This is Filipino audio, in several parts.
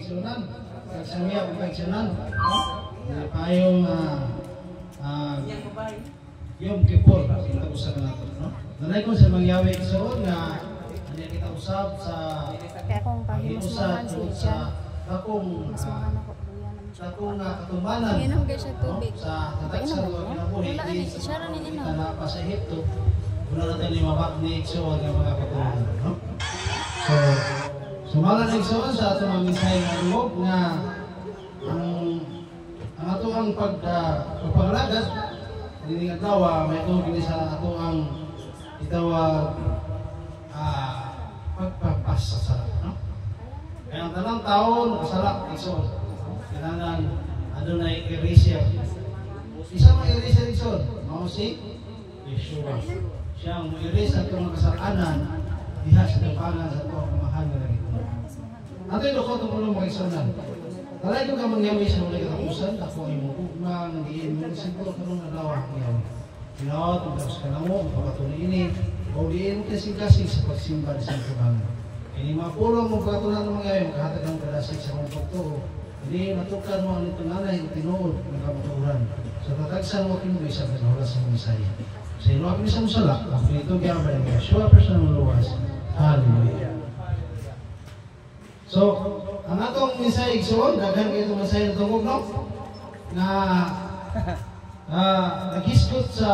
kaigsunan. Kagsamiya ang kaigsunan. Payong Yom Kippur. Kita usap na ito. Nanay ko sa mangyawi igsuon nga ano kita usap sa kaya kung pag-imusmahan sa akong katumanan sa tataksan ko kinabuhi na pa sa Egypto wala natin limabak ni igsuon ng mga katumanan. So, sumalan na igsuon sa atong mga minsay nga loob nga ang ato ang pagpangalagas hindi nga tawa may itong kini sa ato ang itawag pagpapas sa salak, no? Kaya ang tanang taon kasalak igsoon kailangan adunay erasure. Isa mga erasure igsoon mao si Yeshua. Siya ang erase ang mga kasalanan diha sa tampangan sa ato ang mahal nga lagi. Ato ito ko itong mga igsuonan. Talay ko ka mangyawi sa mga katapusan, ako ay mukukmang, diin mo, siguro ka nung nalawa ang yawi. Pinawat, magdapos ka na mo, magpapatuloy ini, o diin mo kasing-kasing sa pagsimba sa Tuhan. Ini mapulong mo pagkatunan ng mga yawi, makahatag ng kadasig sa mga pagtuo. Hindi matukan mo ang itong nanay, ang tinuod, ng kamaturan. Sa tatagsan mo kinuwi sa pagkahulas ng Misaya. Sa ilo akin sa musala, ako ito gabay ng Yeshua, personal luwas. Hallelujah. So, ang atong minsay igsoon, daghan kayo itong minsay na tungkol, no? Na naghisgot sa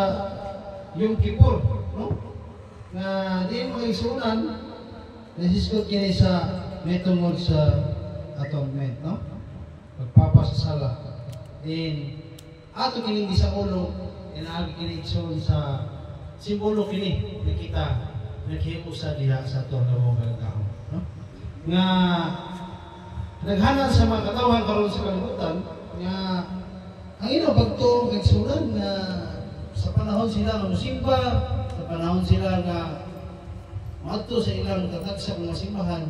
Yom Kippur, no? Na di mo igsuunan, naghisgot kini sa may tungkol sa atonement, no? Pagpapasasala. Then, ato kining sa ulo, inaagi kini igsoon sa simbolo kini, na kita naghiusa diha sa atong labong kalagahon, no? Nga naghanan sa mga katawan karon sa kalibutan nga ang ino pagtuong kaigsunan nga sa panahon sila nga musimba, sa panahon sila nga maadto sa ilang tatagsa mga simbahan,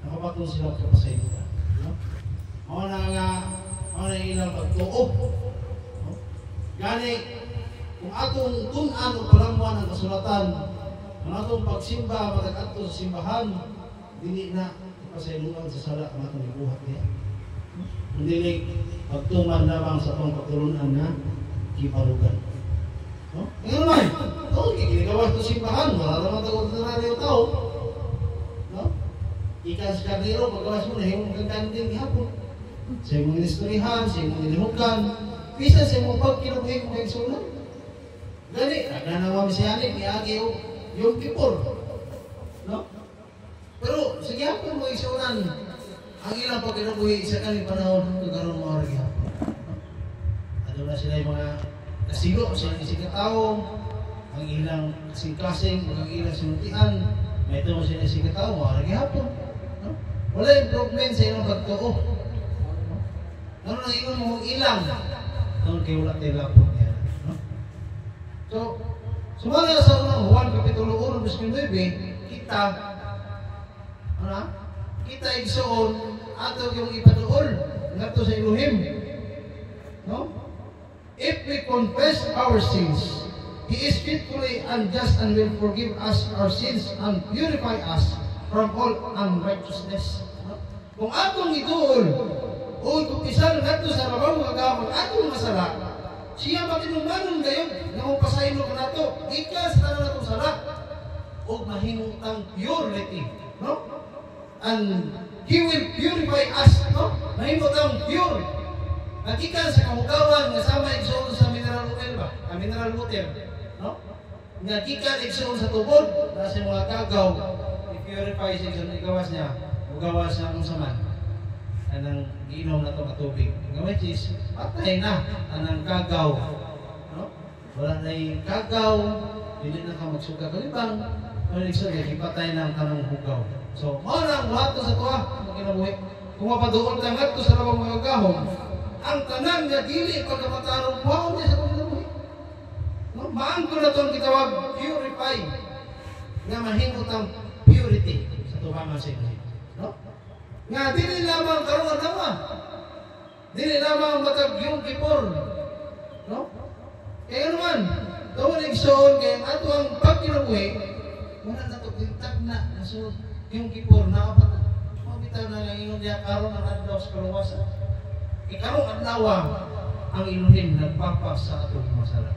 nakapatong sila kapasayloan, no? Mao na ilang pagtuo, no? Gani kung atong tun-an o palamwan ang kasulatan, ang atong pagsimba matag-adto sa simbahan, dili na pasayloan sa sala ang atong ibuhat niya. Hindi pagtuman lamang sa atong pagtulunan na kiparugan. No? Ngayon naman, kikinigawas ito simbahan, wala naman ito ordinaryo tao. No? Ikan sa kardero, paggawas mo na, yung magkakanding hapon. Sa imong inistorihan, sa imong inihukan, pisa sa imong pagkinubuhin kong kaigsunan. Gani, nagnanawa misiyanin, niagi yung Kippur. No? Pero sige hapon mo igsuunan ang ilang pagkinabuhi sa kaning panahon kagaron mo rin hapon. Ano na sila yung mga kasigo sa isang katao, ang ilang kasing-kasing, ang ilang sinuntian, may ito mo sila isang katao, mo rin hapon. No? Wala improvement sa ilang pagtuo. No? Ano nang ingon mo ilang? Noon kayo wala tayo lapon yan. No? So, sumala sa unang Juan Kapitulo 1, verse 9, kita kita igsoon ato yung ipaduol ngadto sa Elohim, no? If we confess our sins, He is faithfully and just and will forgive us our sins and purify us from all unrighteousness, no? Kung atong iduol o itupisan ngadto sa labaw nga gamot atong masala, siya matinungmanon gayon nga mapasaylo kanato ikas na natong sala o mahimutang purity, no? And He will purify us, no? Mahimutang pure. Nagikan sa kamugawan nga sama igsoon sa mineral oil ba? Mineral water, no? Nagikan igsoon sa tubod na sa mga kagaw, i-purify sa igsoon igawas niya, ugawas niya kung saman. Anang giinom na ito matubig. Nga which is, patay na anang kagaw, no? Wala na yung kagaw, hindi na ka magsuka kalibang, wala igsoon, ipatay na ang tanong hugaw. So, manang buhat sa tuwa, magkinabuhi. Kung mapaduol ka nga sa labang mga gahom, ang tanan nga dili pagkamatarong buhaw niya sa pagkinabuhi. No? Maangko na itong kitawag purify, nga mahimot ang purity sa tuwa nga siya. No? Nga dili lamang karoon nawa, dili lamang matag Yom Kippur. No? Kaya naman, tawag igsoon kaya ato ang pagkinabuhi, wala na ito, tintag na, nasunod. Yung Kippur na apat na. bitaw na nangingon niya karon ang adlaw sa kaluwasan. Ikarong adlaw ang Elohim nagpapa sa atong masala.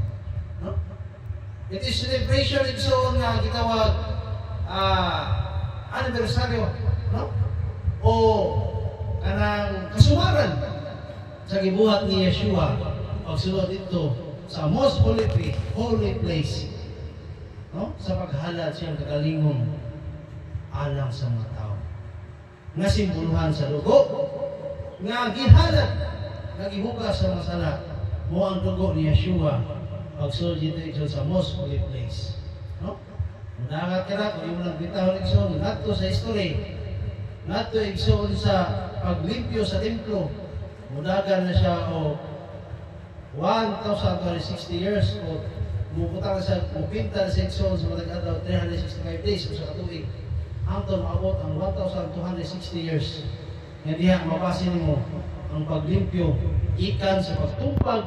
No? It is celebration igsoon nga gitawag anibersaryo, no? O kanang kasumaran sa gibuhat ni Yeshua pagsulod dito sa most holy place, no? Sa paghalad siyang kagalingon alang sa mga tao nga simboluhan sa dugo nga gihalad nagihugas sa mga sala mo ang dugo ni Yeshua pagsulod dito sa most holy place, no? Nangat ka na kung yung nagbitaw ng igsoon nato sa history, nato igsoon sa paglimpyo sa templo, mudagan na siya o 1,260 years o muputang na siya, mupinta na sa igsoon sa matag adlaw 365 days o sa katuig hangtod maabot ang 1,260 years nga diha mapasin mo ang paglimpyo ikan sa pagtumpag,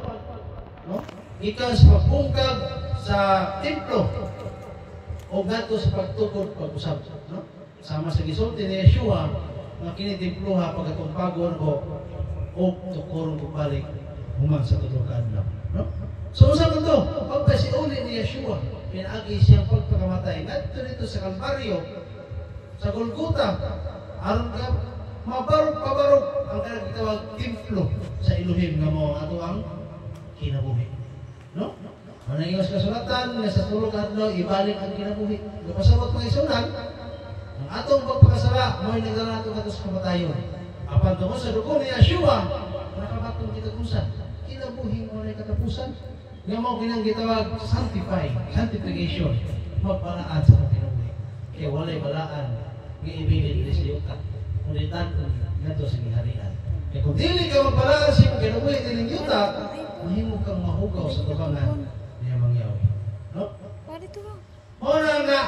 no? Ikan sa pagpungkag sa templo o gato sa pagtukod pag-usab, no? Sama sa gisulti ni Yeshua nga kini temploha pagkatumpagon o tukuron ko balik human sa tudong adlaw, no? So usab to pagpasiuli ni Yeshua pinaagi siyang pagpakamatay ngadto dito sa Kalbaryo sa Golgota aron ka mabarog-pabarog ang kanang gitawag templo sa Elohim nga mao ato ang kinabuhi, no? Manayos kasulatan nga sa tulog adlaw ibalik ang kinabuhi. Napasabot mga isunan ang atong pagpakasala mo'y nagdala nato kadto sa kamatayon. Apan tungo sa dugo ni Yeshua nakabatong kita kunsa kinabuhi mo na katapusan nga mao kinang gitawag sanctification, magpalaan sa kinabuhi. Kaya walay balaan giibilin sa yuta kundi tanton ngadto sa giharian. Kaya kung dili ka magpalaan sa kinabuhi dining yuta, mahimo kang mahugaw sa tubangan niya mangyawi, no? Muna nga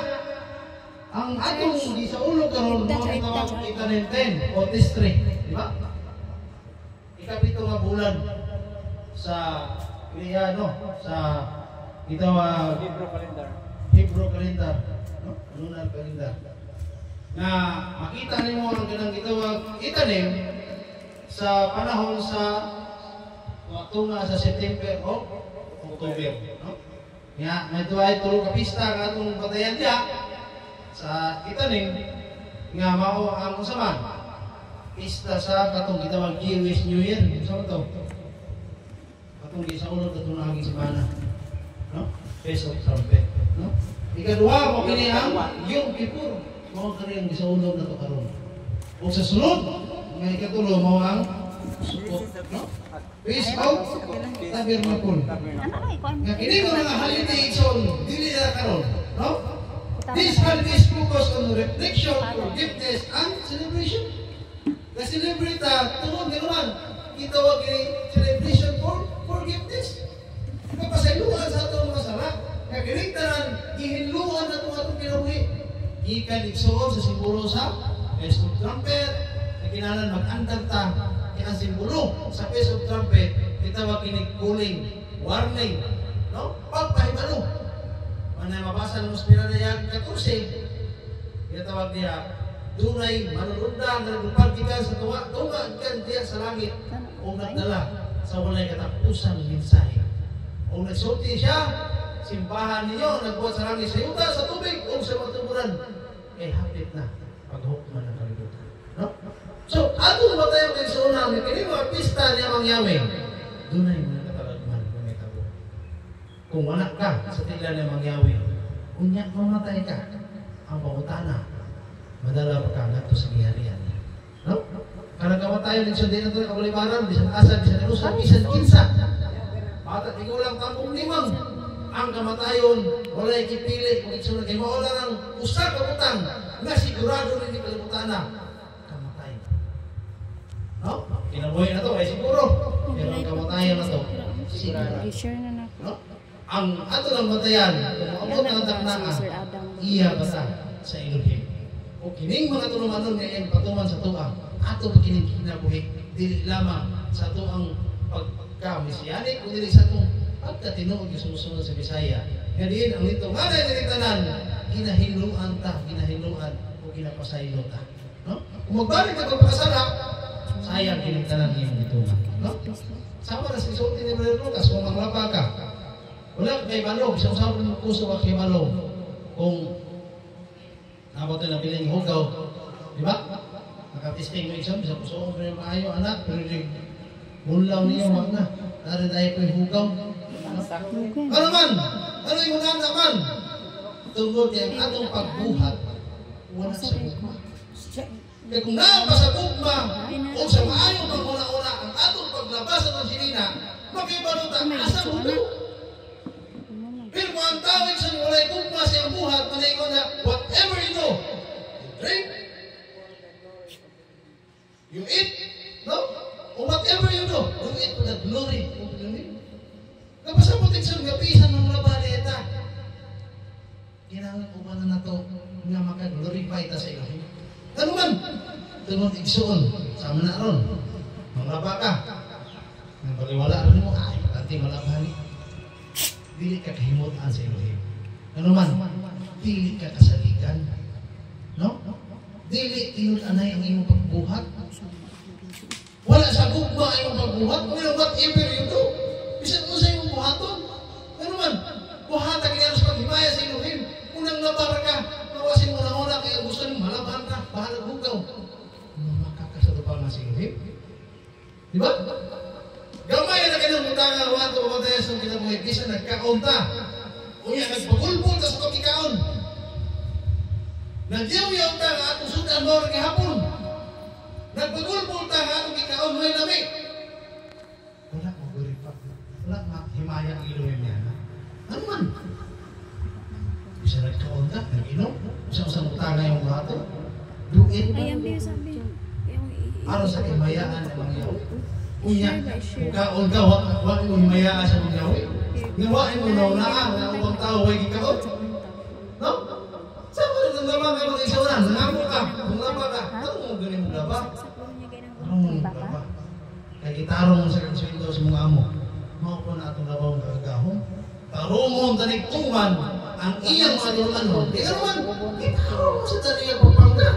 ang atong gisaulog karon mo tawag itanen 10 o district, di ba? Ikapito nga bulan sa sa gitawag Hebrew calendar, no? Lunar calendar. Na makita nimo ang kanang gitawag itanim sa panahon sa tunga sa September o October, no? Nga may tuwa tulo ka pista nga atong batayan diya sa itanim nga mao ang usaman pista sa katong gitawag Jewish New Year. Sa to katong gisaulog katong nahaging semana, no? Feast of Trumpet, no? Ikaduha mo kini ang Yom Kippur, mao kani ang gisaulog nato karon. O sa sunod nga ikatulo mao ang Sukkot, no? Feast of Tabernacle. Nga kini mga holiday so dili na karon, no? These holidays focus on reflection, forgiveness, and celebration. Na-celebrate tungod ni naman gitawag ni celebration for forgiveness. Kapasayloan sa atong mga sala, kaya kiniktaran gihinluan na itong kinabuhi. Ikan igsoon sa simbolo sa Feast of Trumpet, na kinalan mag-andam ta ang simbolo sa Feast of Trumpet, itawag kinig cooling, warning, no? Pagpahibalo. Manay mabasa ng Ospira na yan 14, itawag niya, dunay manununda na nagpagkikan sa tunga ikan diya sa langit o nagdala sa walay katapusang mensahe. O nagsulti siya, simbahan ninyo, nagbuhat sa langit sa yuta, sa tubig, o sa matuburan, hapit na paghukman ng kalibutan. No? So, ato na ba tayo kay Sona, may kini mga pista niya mangyawi, dunay mga katalagman kung may tabo. Kung anak ka sa tila niya mangyawi, unyak mamatay ka, ang pangutana, madala pa ka nato sa giharian niya. No? Karagawa tayo ng sundin na ito ng kabalibaran, bisan asad, bisan ilusan, bisan kinsa. Batat igulang tambong limang ang kamatayon, walay kipili, kung itsunod kay maula ng usa ka butang, nga sigurado rin yung kalibutan na kamatay. No? Kinabuhay na to, ay siguro. Pero ang kamatayan na to, sigurado. No? Ang ato ng matayan, kung amot ng taknaan, iya basta sa Elohim. O kining mga tulumanon ngayon patuman sa tuang, ato pa kining kinabuhi, dili lamang sa tuang pagka-mesiyanik, o dili sa tuang pagkatinuod yung sumusunod sa Bisaya. Kaya diin, ang itong anay na tanan, ginahiluan ta, ginahiluan o ginapasaylo ta. No? Kung magbalik ka pagpakasala, sayang kinagtanan niyo ito. No? Sama na sa isulti ni Brother Lucas, kung manglaba ka, wala kay balog, isang sa mo puso ka kay balog. Kung nabot na piling hugaw, di ba? Nakatisting mo isang, bisa puso ko rin maayo, anak, pero yung mulaw niyo, wag na. Dari tayo ko yung hugaw. Ano man? Ano yung unahan naman? Tungkol yung atong pagbuhat, wala sa gugma. Kaya kung naapa sa gugma, kung sa maayo pang una-una, ang atong paglabas ng sinina, makibalutan, asa mo ito? Pero kung ang tawag sa walay gugma sa iyong buhat, manay ko na, whatever you do, you drink, you eat, no? Or whatever you do, do it to the glory of the Lord. Kapasabutin sa gapisan ng labaneta. Kailangan ko ba na ito nga makaglorify ta sa Elohim? Ano man? Tunod igsoon. Sama na ron. Manglaba ka. Nang paliwala rin mo, ay, makanti malabani. Dili ka kahimutan sa Elohim. Ano man? Dili ka kasaligan. No? Dili tinul-anay ang iyong pagbuhat. Wala sa gugma ang iyong pagbuhat. Ngayon, whatever you do, bisan mo sa iyong buhaton. Ano man? Buhatan kaya sa paghimaya sa Elohim. Unang labar ka, nawasin mo na una, kaya gusto nyo malaban ka, bahalag hugaw. Makakasatupang nga sa Elohim. Di ba? Gamay na kanyang mutangan, wato o matayas ng kinabuhay, kisa nagkaunta. Unya, nagpagulpul ka sa pagkikaon. Nagyaw-yaw ta nga atong sudan mo rin hapon. Nagpagulpul ta nga atong kikaon, may lamig. Wala mo guripak. Wala himaya ang Elohim niya. Ano man? Bisa nagkaunta, nag-inom. Usang-usang utanga yung wato. Duit. Ay, ang biyo sabi. Araw sa himayaan ng mga yaw. Unya, ukaon ka, wak mo himayaan sa mga yaw. Ngawain mo na unaan, na ubang tao, huwag ikaw. No? Saan mo rin naman ka mag-isaunan? Nangampo ka, manglaba ka. Ano mo ganin mo laba? Ano mo laba? Kaya gitarong mo sa kansuindo sa mga amo. Mao po na itong labaw ng kagahong. Tarumon, tanigtuman, ang iyang mga tulman. Di ka naman, gitarong mo sa taniyang pagpangga.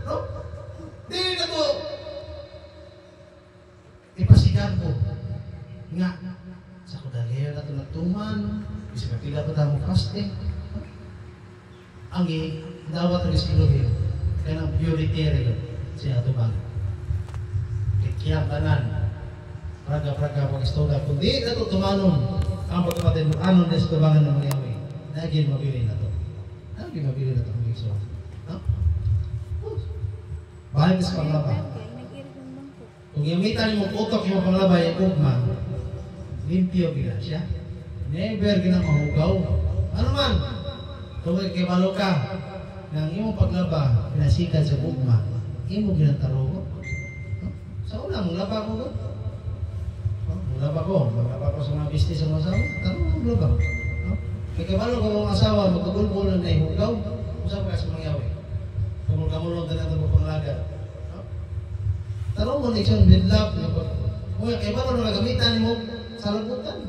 No? Di na to. Ipasigan ko. Nga, sa kudalayo na ito nagtuman, bisa kapila pa tayo fasting. Ang dawat ng Elohim, kaya ng purity siya ito ba? Kaya tanan, praga-praga pag-istoga, kundi na ito tumanon, ang pagkapatin mo, anon na sa tubangan ng mga yawi, naging mabili na ito. Naging mabili na ito ang iso. No? Bahay sa panglaba. Kung gamitan mo utok yung panglaba, yung kugma, limpyo gila siya. Never ginang mahugaw. Ano man? Tungkol kay malo ka, nang iyong paglaba, pinasikan sa gugma, imo ginataro ko. Sa una, maglaba ko ko. Maglaba ko sa mga business sa mga asawa, tanong ang maglaba. Kaya kabalo ko ang asawa, magkagulbulan na ihugaw, usap ka sa mga yawi. Kung magkamulong ka na ito panglaga. Tanong mo na isang midlap, kaya balo na gamitan mo sa lagutan.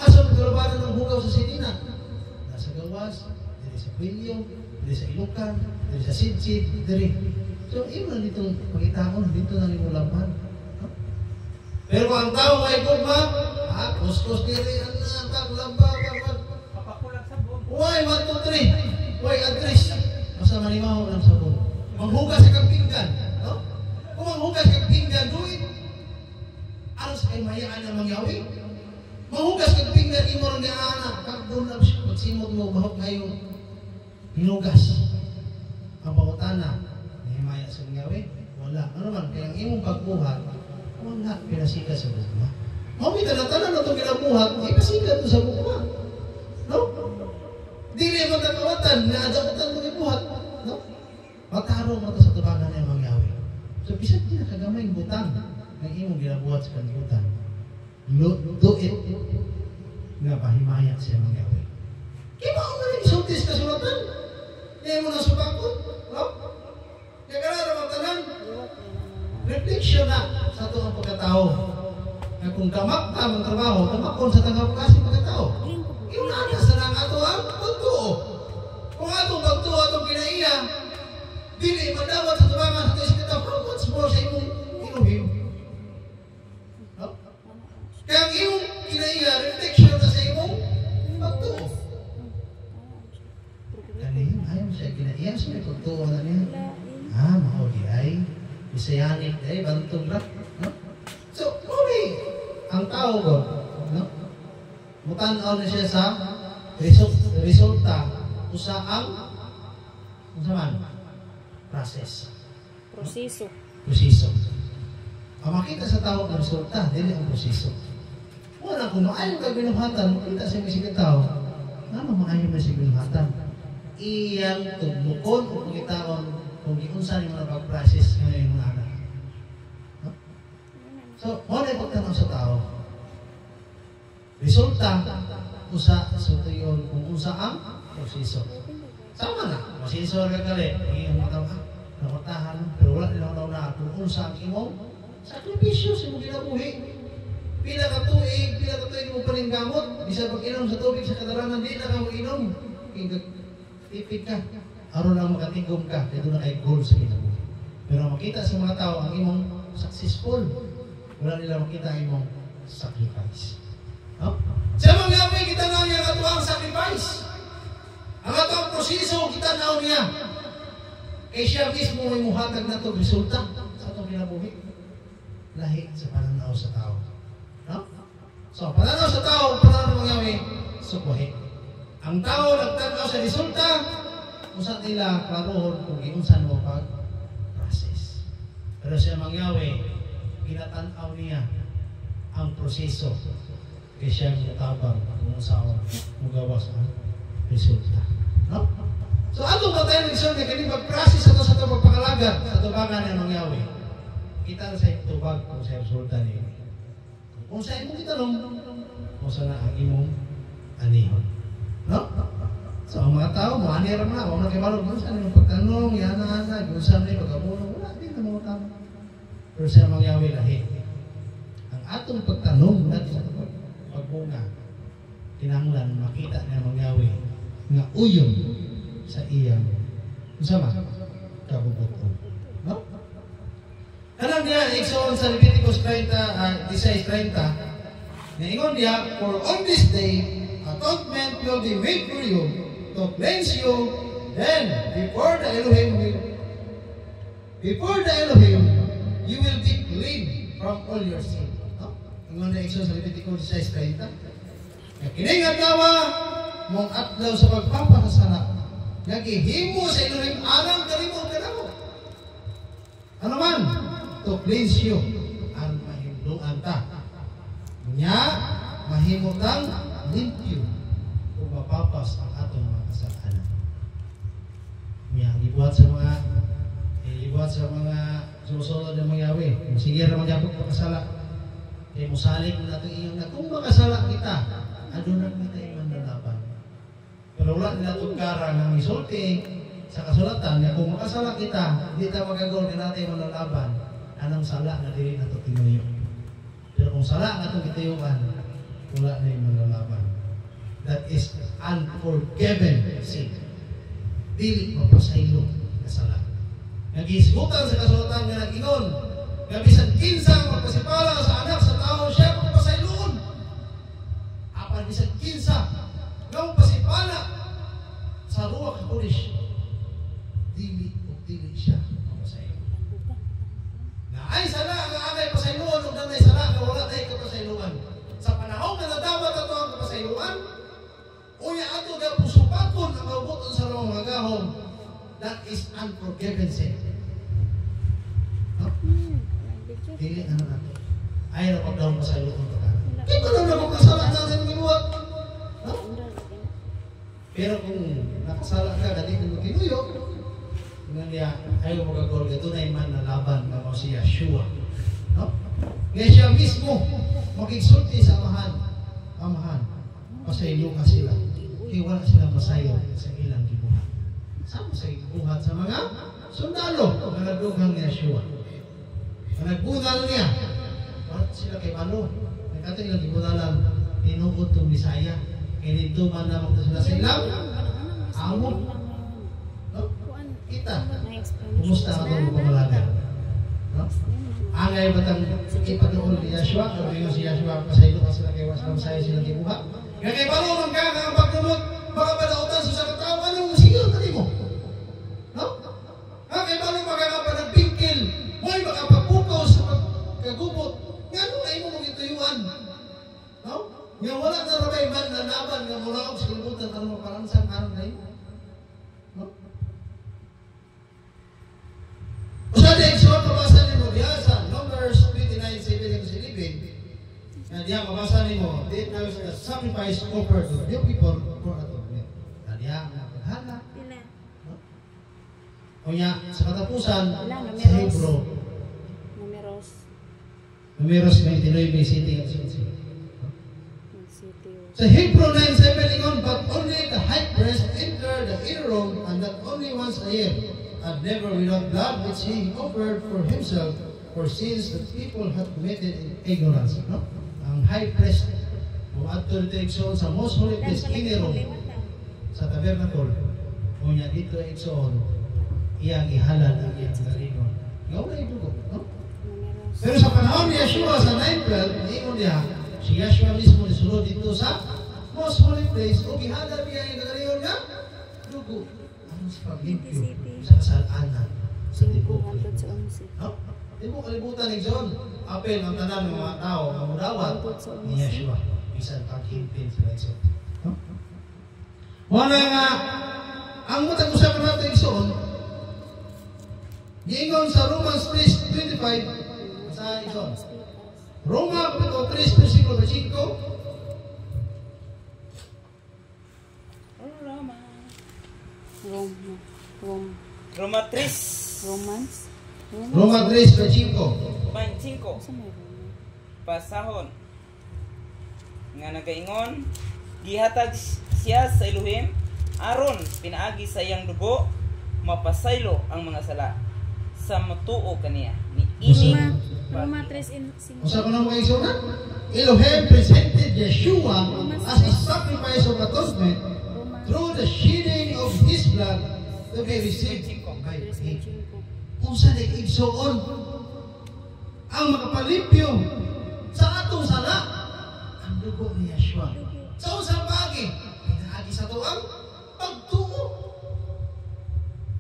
Asa magkalabanan ng hugaw sa sidina? Sa gawas, dari sa Pilyo, dari sa Ilukan, dari sa Sidsid, dari. So, iyo na dito pagkitaon, dito na rin mo laban. Pero kung ang tao ay gugma, kuskus diri, paglamba, papakulang sabon. Uy, 1, 2, 3. Uy, address. Basta manimaw ng sabon. Manghugas sa kampinggan. No? Kung manghugas sa kampinggan, duit. Aros ay mayaan na mangyawi. Mahugas kang pinggan imo ron nga anak, kagdon na pagsimot mo bahog ngayon. Hinugas. Ang pangutana, himaya sa ngawi, wala. Ano man, kaya ang imong pagbuhat, wala pinasika sa bukma. Mami tanan-tanan na itong kinabuhat, ipasika ito sa bukma. No? Dili mo kakawatan, naadabutan mo ibuhat. No? Matarong mo ito sa tubangan ng mga yawi. So, bisag din nakagamay butang ng imong ginabuhat sa kanibutan. Do it nga pahimaya siya mga yawi. Kaya mo na rin isultis ka sulatan. Kaya mo na subakot. No? Kaya ka na ramatanan. Reflection na sa ito ang pagkatao. Na kung kamak ka ang trabaho, kamakon sa tanggap kasi pagkatao. Yung nanas na ang ato ang pagtuo. Kung atong pagtuo, atong kinaiya, dili madawat sa tubangan sa isip ito, how much more sa imong inuhim? No? Kaya ang iyong kinaiya, reflection na sa imong pagtuo. Kanihin, ayaw siya kinaiya, sa may pagtuo na niya. Mauli ay, isayanik ay, bantong rat. No? So, okay, ang tao ko, no? Mutanaw na siya sa resulta, usa ang process. Proseso. Ang makita sa tao ang resulta, dili ang proseso. Wala kung maayon ka binuhatan, makita sa mga tao, ano maayon na siya binuhatan? Iyang tugmukon o pagkitaon kung iunsan yung mga pag-process ngayon yung mga anak. No? So, wala yung pagtanong sa tao. Resulta, usa sa tuyon kung unsa ang proseso. Sama na, masisor ka kali, iyong mga tao, nakutahan, pero wala nilang daw na kung unsa ang imong sakripisyo sa imong ginabuhi. Pila ka tuig mo paninggamot, bisa pag-inom sa tubig sa kadaranan, di na ka mag-inom. Tipid ka, aron lang makatigom ka, kaya doon na kay goal sa ginabuhi. Pero makita sa mga tao ang imong successful, wala nila makita ang imong sacrifice. No? Sa mga may kita na niya katuwang sacrifice. Ang atong proseso, kita na niya. Kaya siya mismo may muhatag na ito resulta sa itong kinabuhi. Lahi sa pananaw sa tao. No? So, pananaw sa tao, pananaw mangyari, sukuhi. Ang tao nagtanaw sa resulta, kung saan nila klarohon kung inunsan mo pag-process. Pero siya mangyari, kinatanaw niya ang proseso. Kaya siya mutabang kung saan magawas ang resulta. No? So, ano ba tayo nagsaw niya? Kaya mag-process ito sa ito magpakalagat sa tubangan niya mangyari. Kita sa itubag kung sa resulta niya. Kung sa imong itanong, kung saan ang imong anihon. No? So, ang mga tao, maanira na, huwag na kayo malog, kung saan yung pagtanong, yana-ana, kung saan yung pagkabulong, wala din na mga tao. Pero sa mangyari lahi. Ang atong pagtanong, natin sa pagbunga, kinahanglan makita niya mangyari nga uyon sa iyang usama kabubuton. No? Alam niya, Exodus sa Leviticus 16:30, na ingon niya, for on this day, atonement will be made for you to cleanse you, then before the Elohim, you will be clean from all your sin. No? Ingon na Exodus sa Leviticus 16:30. Kining adlaw mong adlaw sa pagpapakasala, nagihimo sa Elohim anang kalimo kanamo. Ano man? To cleanse you ang mahimluan ta. Nya mahimutang limpyo kung mapapas ang atong mga kasalanan. Nya ibuhat sa mga sumusunod na mangyari. Sige ra magyapon pagkasala. Kay musalig na nato iyang kung makasala kita, aduna kita yung manlalaban. Pero wala nila itong karang ang isulti sa kasulatan na kung makasala kita, hindi tayo magagawin na natin manlalaban. Anong sala na dili na ito tinuyo. Pero kung sala na itong ituyuan, wala na yung manlalaban. That is unforgiven sin. Dili mapasaylo na sala. Nag-iisgutan sa kasulatan nga nag-ingon, gabisan kinsang magpasipala sa anak sa tao siya magpasayloon. Apan bisan kinsa ng pasipala sa Ruach HaKodesh, dili siya magpasayloon. Na ay sala ang agay pasayloon ug nanay sala nga wala tay kapasayloan. Sa panahon nga nadawat ato ang kapasayloan, unya ato ga pusupakon ang mabuton sa mga gahom. That is unforgiven sin. No? Dili ano natin. Ayaw na daw pasayloon ka. Ito lang na magkasala natin ginuwat. No? Pero kung nakasala ka, dali kung kinuyo, nga niya, ayaw magagol ka, tunay man na laban na mo si Yeshua. No? Ngayon siya mismo, makigsulti sa amahan. Pasaylo ka sila. Kaya wala silang masayo sa ilang gibuhat. Sama sa gibuhat sa mga sundalo na nagdugang ni Yeshua. Na nagbunal niya. Wala sila kay Malo. Nagkata ilang gibunalan, tinuod itong Bisaya. Kaya dito man naman sila sa ilang amo. No? Kita. sa atong pamalagan. No? Angay batang ipatuon ni Yahshua, pero yung si Yahshua pasaylo ka sila kay Waslam Saya silang kibuha. Nga kay balong ka ang pagdumot, baka padautan sa katao, anong sigaw tali mo? No? Nga kay balong ka nagpingkil, mo'y makapapukaw sa pagkagubot, nga nung na imo mong ituyuan. No? Nga wala na rabay man na naban, nga mula ako sa kalimutan, ano maparansang araw na yun. No? Usa di exhort mabasa nimo diha sa Numbers 29:7-11. Na diha mabasa nimo, there was a sacrifice offered to the people for atonement. Na diha ang paghala. O nya sa katapusan sa Hebro Numeros 29:7. Sa Hebro 9:7 ingon, but only the high priest enter the inner room, and that only once a year, and never without blood which he offered for himself for sins that people had committed in ignorance. No? Ang high priest, kung ato dito igsoon sa most holy place, inner room, sa tabernacle, o niya dito igsoon, iyang ihalal ang iyang galigon. Ngaw na idugo, no? Pero sa panahon ni Yahshua sa 9:12, ingon niya, si Yahshua mismo nisulod dito sa most holy place, o gihalal niya yung galigon nga, dugo. Ano sa paglimpyo sa kasalanan sa tibuok. No? Di mo kalibutan ng John. Apel ang tanan ng mga tao ang mudawat ni Yahshua. Bisan paghimpin sila iso. No? Wala nga, ang mutang usapan natin isoon, giingon sa Romans 3:25, sa isoon. Roma 3:5. Roma 3. Roma 3:5. 25. Pasahon. Nga nagaingon, gihatag siya sa Elohim, aron pinaagi sa iyang dugo, mapasaylo ang mga sala. Sa matuo kaniya. Ni ini Roma 3:5. Usa ko na mga isuna? Elohim presented Yeshua as a sacrifice of atonement through the shedding of His blood to be received by faith. Unsa na igsoon ang makapalimpyo sa atong sala ang dugo ni Yeshua. Sa unsang bagay, pinaagi sa tuang pagtuo.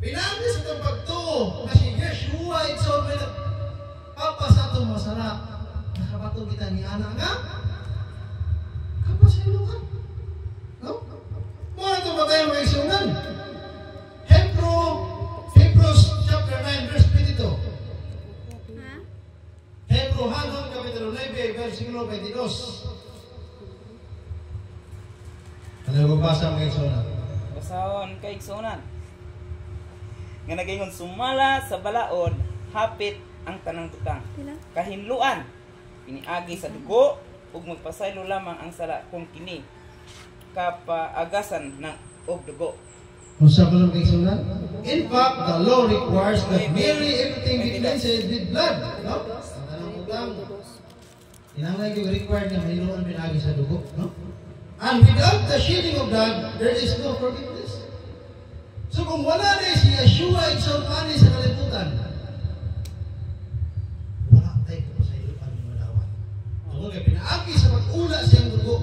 Pinaagi sa tuang pagtuo kasi Yeshua igsoon may nagpapa sa atong mga sala. Nakabato kita ni anak nga kapasilukan. No? Mga ito ba tayo mga igsunan? Hebrews chapter 9:22. Hebrehanon kapitulo 9 versikulo 22. Ano yung basa mga igsunan? basahon kay igsunan. Nga nagaingon sumala sa balaod, hapit ang tanang butang. Kahinluan, piniagi sa dugo, ug magpasaylo lamang ang sala kung kini kapaagasan ng og dugo. Unsa ko lang igsunan? In fact, the law requires that merely everything be cleansed with blood. No? Ang tanang butang. Tinangay yung required na mayroon pinagi sa dugo. No? And without the shedding of blood, there is no forgiveness. So kung wala na si Yeshua igsoon ani sa kalibutan, wala tayo ko sa iyo ang malawan. Ang mga pinaagi sa pag-ula siyang dugo.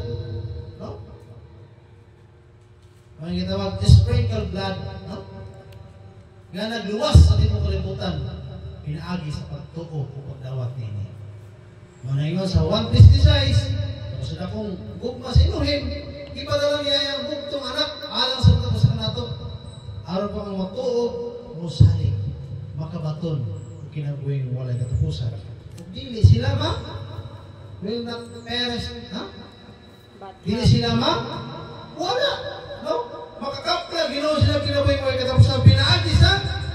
No? Ang gitawag sprinkle blood, no? Nga nagluwas sa timong kalibutan, pinaagi sa pagtuo o pagdawat nini. Manaingon sa 1:56, sa dakong gugma sa Elohim, ipadala niya yung bugtong anak alang sa mga sa kanato. Aron pa ang matuog, musalig, makabaton, kinabuhin walay katapusan. Kung dili sila ma, will not perish, ha? Dili sila ma, wala, no? Makakapla, ginawa sila kinabuhin walay katapusan, pinaagi sa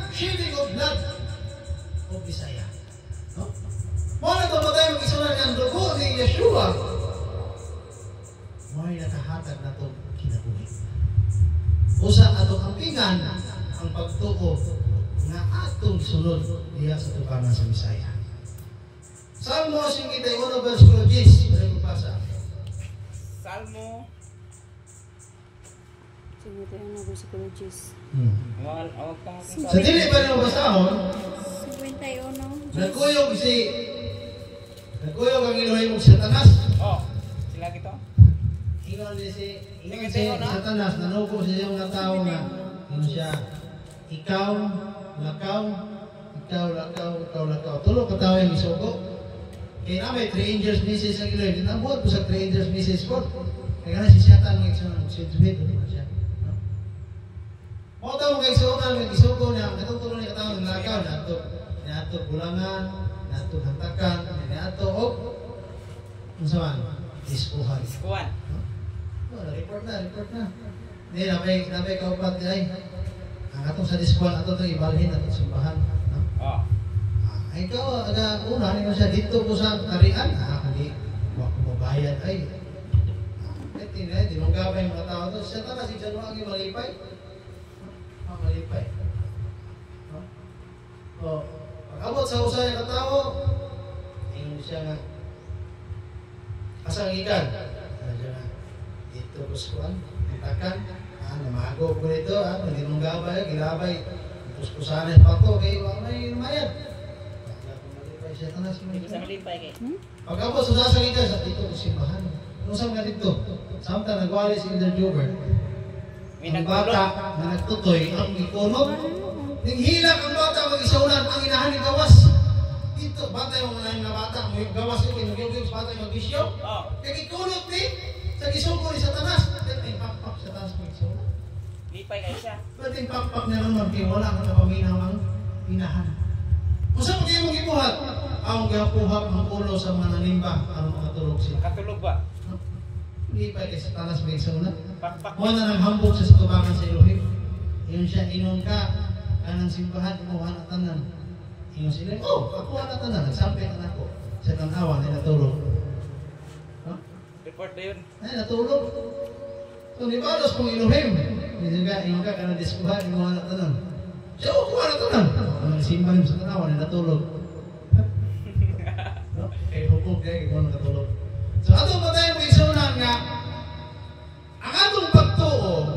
shedding of blood o Bisaya. No? Muna ito ba tayo mag-isunan ang dugo ni Yeshua? May nakahatag na ito kinabuhi. Usa atong ampingan ang pagtuo nga atong sunod diya sa tubangan sa Bisaya. Salmo 51 versikulo 10. Ano magbasa? Salmo 51 versikulo 10. awag ka Sa dili ba na basahon, Nagkuyog ang Elohim og Satanas. Oh, sila gito. Ingon si Satanas, nanugo sa iyong mga tao nga, yun siya, ikaw, lakaw. Tulog ka tao yung isugo. Kaya na may 3 angels message ang Elohim. Dinabuhat po sa 3 angels message po. Kaya na si Satan ng iksunang magsidwit. Mga tao mga iksunang mag-isugo niya, natutulong niya katao ng lakaw, nato bulangan, nato hantakan, nato ang saman, iskuhan. Report na. Hindi, nabay kaupat ay. Ang atong sa diskuan, atong itong ibalhin, atong simbahan. Ikaw, una, ano siya dito po sa tarian. Hindi, mabayad ay. Tinunggabay yung mga tao doon. Siya talaga, si John Wagi malipay. Malipay. Pag-abot sa usay ng tao, ayun siya nga. Kasangikan. Dito po sa kuwan, nitakan. Namago ko dito, tinunggabay, gilabay. Puspusanan pa ko, kaya may mayad. Malipay siya tanas. Pag-abot sa sasangikan, sa dito po simbahan. Ano sa mga dito? Samtang nagwali si Elder Jobert. Ang bata na nagtutoy ang ikonog. Ninghilak ang bata mag-isaunan, ang inahan ni gawas. Dito, bata yung mga bata, may gawas yung kinugiyog sa bata yung mag-isyo. Kaya ikonog ni, sa isugo ni Satanas. Pwede yung pakpak sa taas mag-isaunan. Lipay kayo siya. Pwede yung pakpak na naman, kaya wala ka na paminaw ang inahan. Kung saan kayo mong ibuhat? Ang gapuhap ng ulo sa mga nanimba, ang makatulog siya. Katulog ba? Hindi pa kay Satanas may isaunan. Pakpak. Kung na naghambog sa tubangan sa Elohim. Iyon siya, inon ka, kanang simbahan, imuha na tanan. Iyon sila, ako na tanan, nagsampit na ako. Sa tanawa, ay natulog. Report na yun. Ay natulog. So, di ba, alas kong Elohim. Iyon ka, kanang diskuhan, imuha na tanan. Siya, kuha na tanan. Ang simbahan sa tanawa, ay natulog. Kaya hukom kaya, imuha na natulog. So, atong patay mo isunan nga, ang atong pagtuo,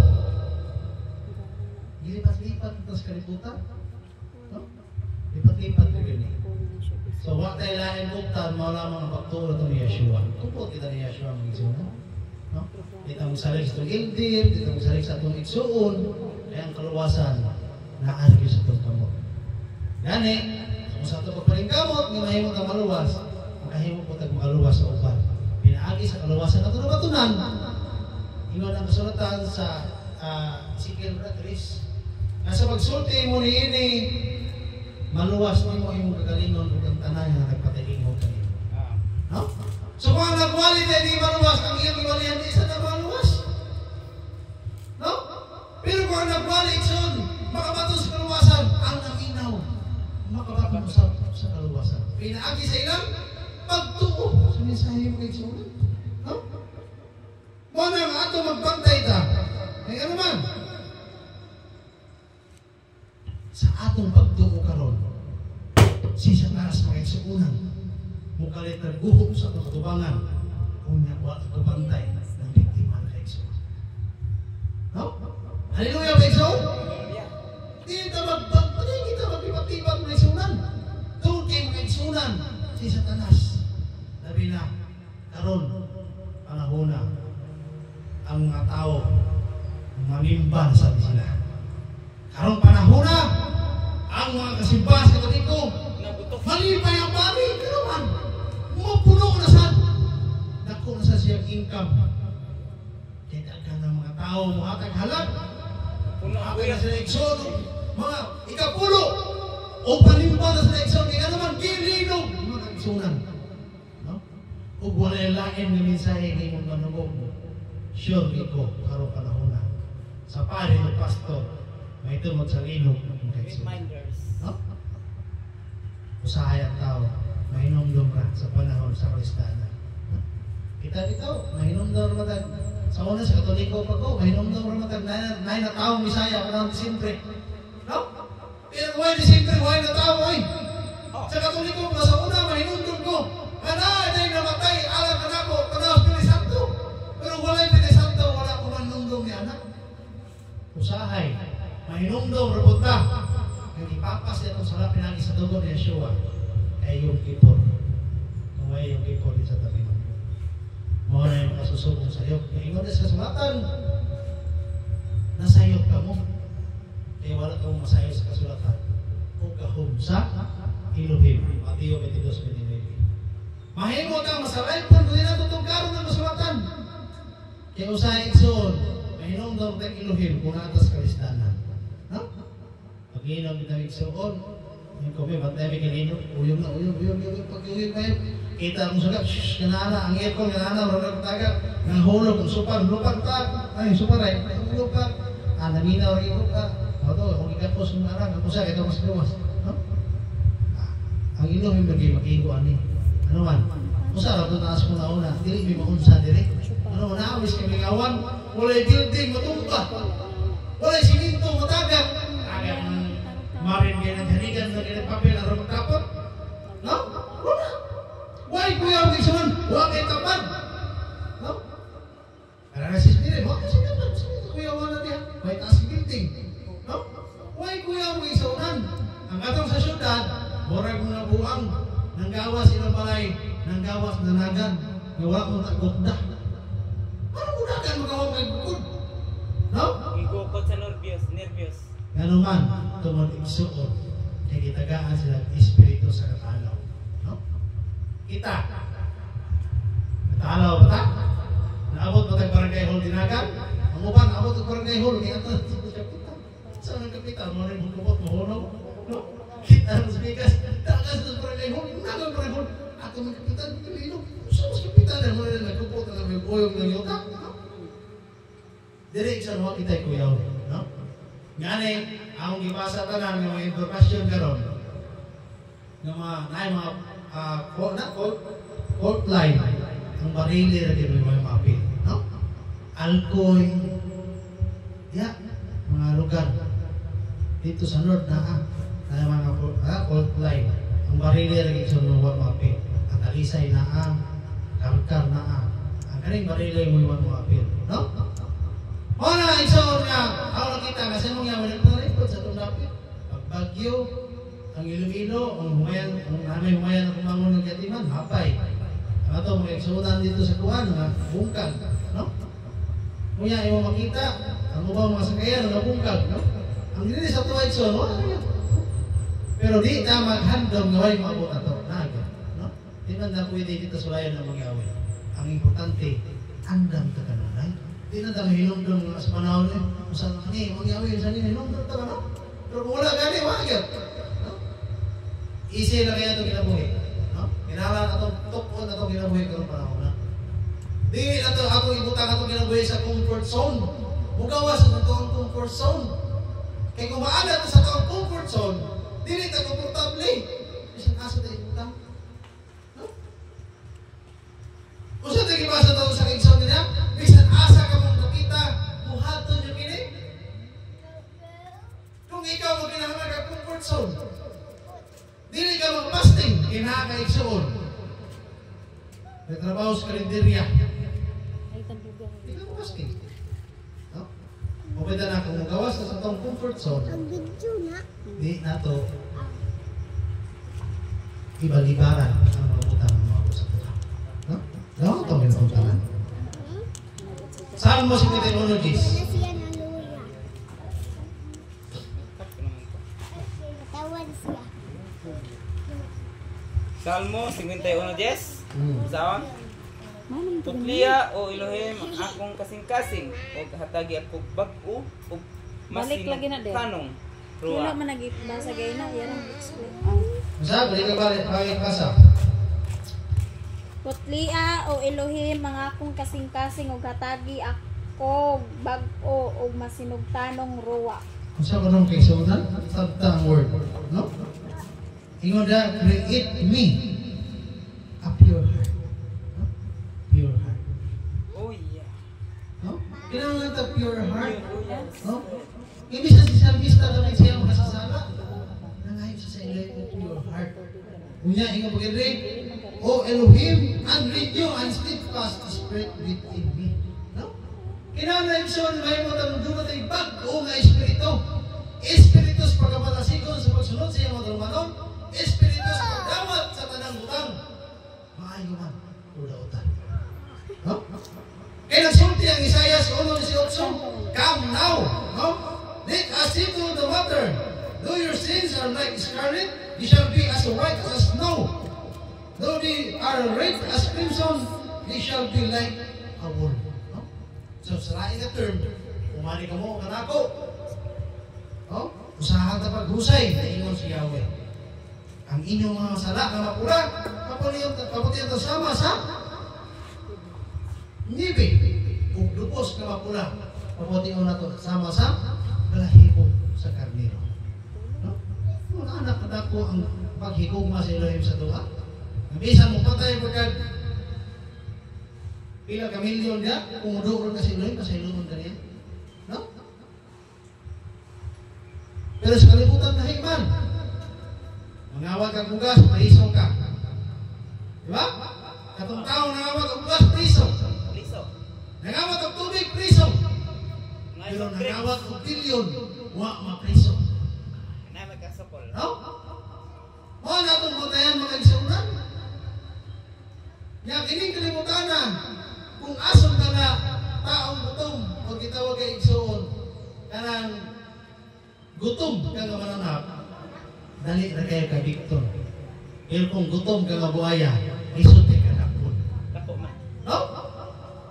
gilipat-lipat ito sa kaliputan. No? Lipat-lipat ko yun eh. So, wak tayo lain buktan, mawala mga pagtuo ito ni Yeshua. Kupot kita ni Yeshua ang isunan. No? Dito mo salig sa itong ildir, dito mo salig sa itong itsuon, kaya ang kaluwasan, na-argue sa itong kamot. Gani, kung sa itong pagpaling kamot, nga mahimot ang maluwas, makahimot po tayong maluwas sa upan. Pinaagi sa kaluwasan na ito na batunan. Ingon ang kasulatan sa Ezekiel 3. Nasa magsulti mo ni ini, maluwas ni mo imong kagalingon ug ang tanan nga nagpatiling mo kanimo. No? So kung ang nagwali na di maluwas, ang iyong iwalihan di isa na maluwas. No? Pero kung ang nagwali ikson, makabato sa kaluwasan, ang naminaw, makabato sa kaluwasan. Pinaagi sa ilang pagtuo sa mensahe mo kay Sunan. No? Muna nga ato magbantay ta. Ay ano man? Sa atong pagtuo karon, si Satanas kay Sunan, mukalit na guhok sa katubangan, unya wa kabantay ng biktima kay Sunan. No? Hallelujah kay Sunan? Di kita magbantay, kita magpipatibat kay Sunan. Tulking kay Sunan, si Satanas. Sabi na, karon panahon na ang mga tao manimba sa sila. Karon panahon na ang mga kasimbahan sa Katoliko malipay ang bari. Pero man, mapuno na sa dako na sa siyang income. Kaya ka ng mga tao muhatag halag. Muhatag na sila eksono. Mga ikapulo o panimba na sila eksono. Kaya naman, gilinog mga eksonan. Ug wala lain nga mensahe kay mong manungog. Sure ko karon panahon na. Sa pare ng pastor, may tumod sa linog ng Reminders. No? Usahay ang tao, mahinumdum ra sa panahon sa Kristana. Kita bitaw, mahinumdum ra matag. Sa una sa Katoliko pa ko, mahinumdum ra matag na taong Bisaya panahon Disyembre. No? Pero why Disyembre, why na tao ay? Sa Katoliko pa sa una mahinumdum ko. Ana ay namatay alam na ako panahon Espiritu Santo. Pero wala Espiritu Santo, wala ko man nungdong ni anak. Usahay, mahinumdong rabot ka. Yung ipapas niya itong sarap pinagi sa dugo ni Yeshua. ay yung kipor. Kung may yung kipor din sa tabi mo. Mga na yung makasusubong sa iyo. Kaya ingon sa kasulatan, nasayot ka mo. Kaya wala kang masayot sa kasulatan. O kahum sa Elohim. Mateo 22:29. Mahimo kang masaray kung hindi na tutugkaroon ng kasulatan. Kaya usahay igsoon, mahinom daw ng Elohim kung atas kalistanan. No? Pag-inom din ang igsoon, yung kami, bantay may kininom, uyong na, uyong, pag-uyong kayo, kita mong sugat, kanana, ang aircon, kanana, marunong taga, ng hulog, ang supar, lupag pa, ay, supar ay, hulog pa, naminaw, hulog pa, ito, kung ikapos ng arang, ako sa, ito mas gawas, no? Ang Elohim bagay makigo ani. Ano man? Usara to taas mo na una, dili may maunsa dire. Ano man naamis kami ngawan, walay building matumba. Walay siminto matagat. Agad marin kay nagdanigan na kay papel aron magkapot. No? Wala. Why kuya ang igsoon? Wa kay tapad. No? Ara sis dire mo kasi kapag kuya wala diha. May taas building. No? Why kuya ang igsoon? Ang atong sa syudad, murag mga buang nanggawas ilang balay, nanggawas nanagan, gawa mo takbukda. Ano mo na kan magawa kay bukod? No? Igukot sa nervyos. Ganun man, tungod igsuon, kay gitagaan sila espiritu sa katalaw. No? Kita. Katalaw ba ta? Naabot ba tayong barangay hall dinagan? Ang uban, naabot ang barangay hall, kaya ito, saan ang kapitan? Mo rin magkubot, mahulog? No? Kita ang speakers, takas ng barangay hall, nagang barangay hall, ako may kapitan, pilino, saan mas kapitan na mo rin nagkubot na may boyong ng yuta? Direksyon mo kita'y kuyaw, no? Ngani, ang gibasa tanan ng mga impormasyon karon ng mga fault line, ang barili na din may mapil, no? Alcoy, mga lugar dito sa north na mga fault line, ang barili na din sa mga mapil, ang alisay na kalkar na ang kaning barili mo yung mapil, no? Wala igsoon nga, ako nakita kasi nung yaman nagparipot sa tundapit. Pagbagyo, ang Iloilo, ang humayan, ang namin humayan ang kumangon ng Katiman, hapay. Ang ito, mga igsoonan dito sa kuhan, mga bungkag, no? Kuya, yung makita, ang ubang mga sakayan, mga bungkag, no? Ang dili sa tuwa igsoon, wala yan. Pero di na maghandom nga way maabot na ito, naga, no? Di man na pwede dito sulayan ng mga awin. Ang importante, andam ka kanunay. Di na tayo hinumdum sa panahon eh. Usang ni, mangyawin sa nila, hinumdum tayo, no? Pero kung wala gani, wagad. No? Easy na kaya ito kinabuhi. No? Kinahalan atong tukon atong kinabuhi karong panahon na. Di na ito, atong ibutang atong kinabuhi sa comfort zone. Mugawas sa itong comfort zone. Kaya kung maaga ito sa itong comfort zone, di rin ito komportable. Isang asa tayo ibutang. No? Kung saan tayo kibasa ito sa igsoon nila, bisan asa ka mong nakita, buhaton yung ini. Kung ikaw mo kinahanglan ka comfort zone, dili ka mag-fasting, kinaka-igsoon. May trabaho sa kalenderya. Hindi ka mag-fasting. No? Mapwede na kung magawas sa itong comfort zone, di na ito ibalibaran ang mabutan ng mga sa ito. No? Gawang ito minapuntahan. Salmo 51 Gis. Salmo 51 Jess. Sawang Tutliya o Elohim ang akong kasing-kasing o hatagi akong bag-o o Balik lagi na, Del. tanong. Wala Ruwa. man nag-basa gaya na, yan ang explain. Sabi, di ka balik kasa. Putlia o Elohim, mga akong kasing-kasing o hatagi ako bag-o o masinugtanong ruwa. Kung saan ko nung kaisunan, sabta ang word. No? Ingon na, create me a pure heart. No? Pure heart. Oh yeah. No? Kailangan ito pure heart. Yes. No? Ibig sa sisambista na may siya makasasala. Nangayip sa ilay pure heart. Unya, ingon pag-read, O Elohim, unrenew and steadfast spirit within me. No? Kinahanglan son may mo tang dumat ay bag-o nga espiritu. Espiritus pagkamatasigon sa pagsunod sa iyang mga Romanon. Espiritus pagdawat sa are like scarlet, they shall be as white as snow. Though they are red as crimson, they shall be like a wool. No? So, sa lain na term, umani ka mo, kanako. No? Usahan na paghusay, naingon si Yahweh. Ang inyong mga sala na mapula, kapatiyan to sama sa nibig. Kung lupos na mapula, kapatiyan na to sama sa balahibo sa karnero. No? Mga anak na ko ang paghigugma sa Elohim sa duha. Bisa mo patay pagkag pila ka milyon niya, kung udukron ka sa Elohim, kasayloon ka niya. No? Pero sa kalibutan na hikman, mangawag kang bugas, pahisong ka. Diba? Katong tao nangawag ang bugas, priso. Nangawag ang tubig, priso. Pero nangawag ang bilyon, wa mapriso. No? Mga natong butayan mga igsunan. Nga kining kalimutanan, kung ason ka na taong gutom, o kitawag ka igsuon, kanang gutom ka nga mananap, dali na kayo ka Victor. Pero kung gutom ka nga buhaya, isot ka nakon. No?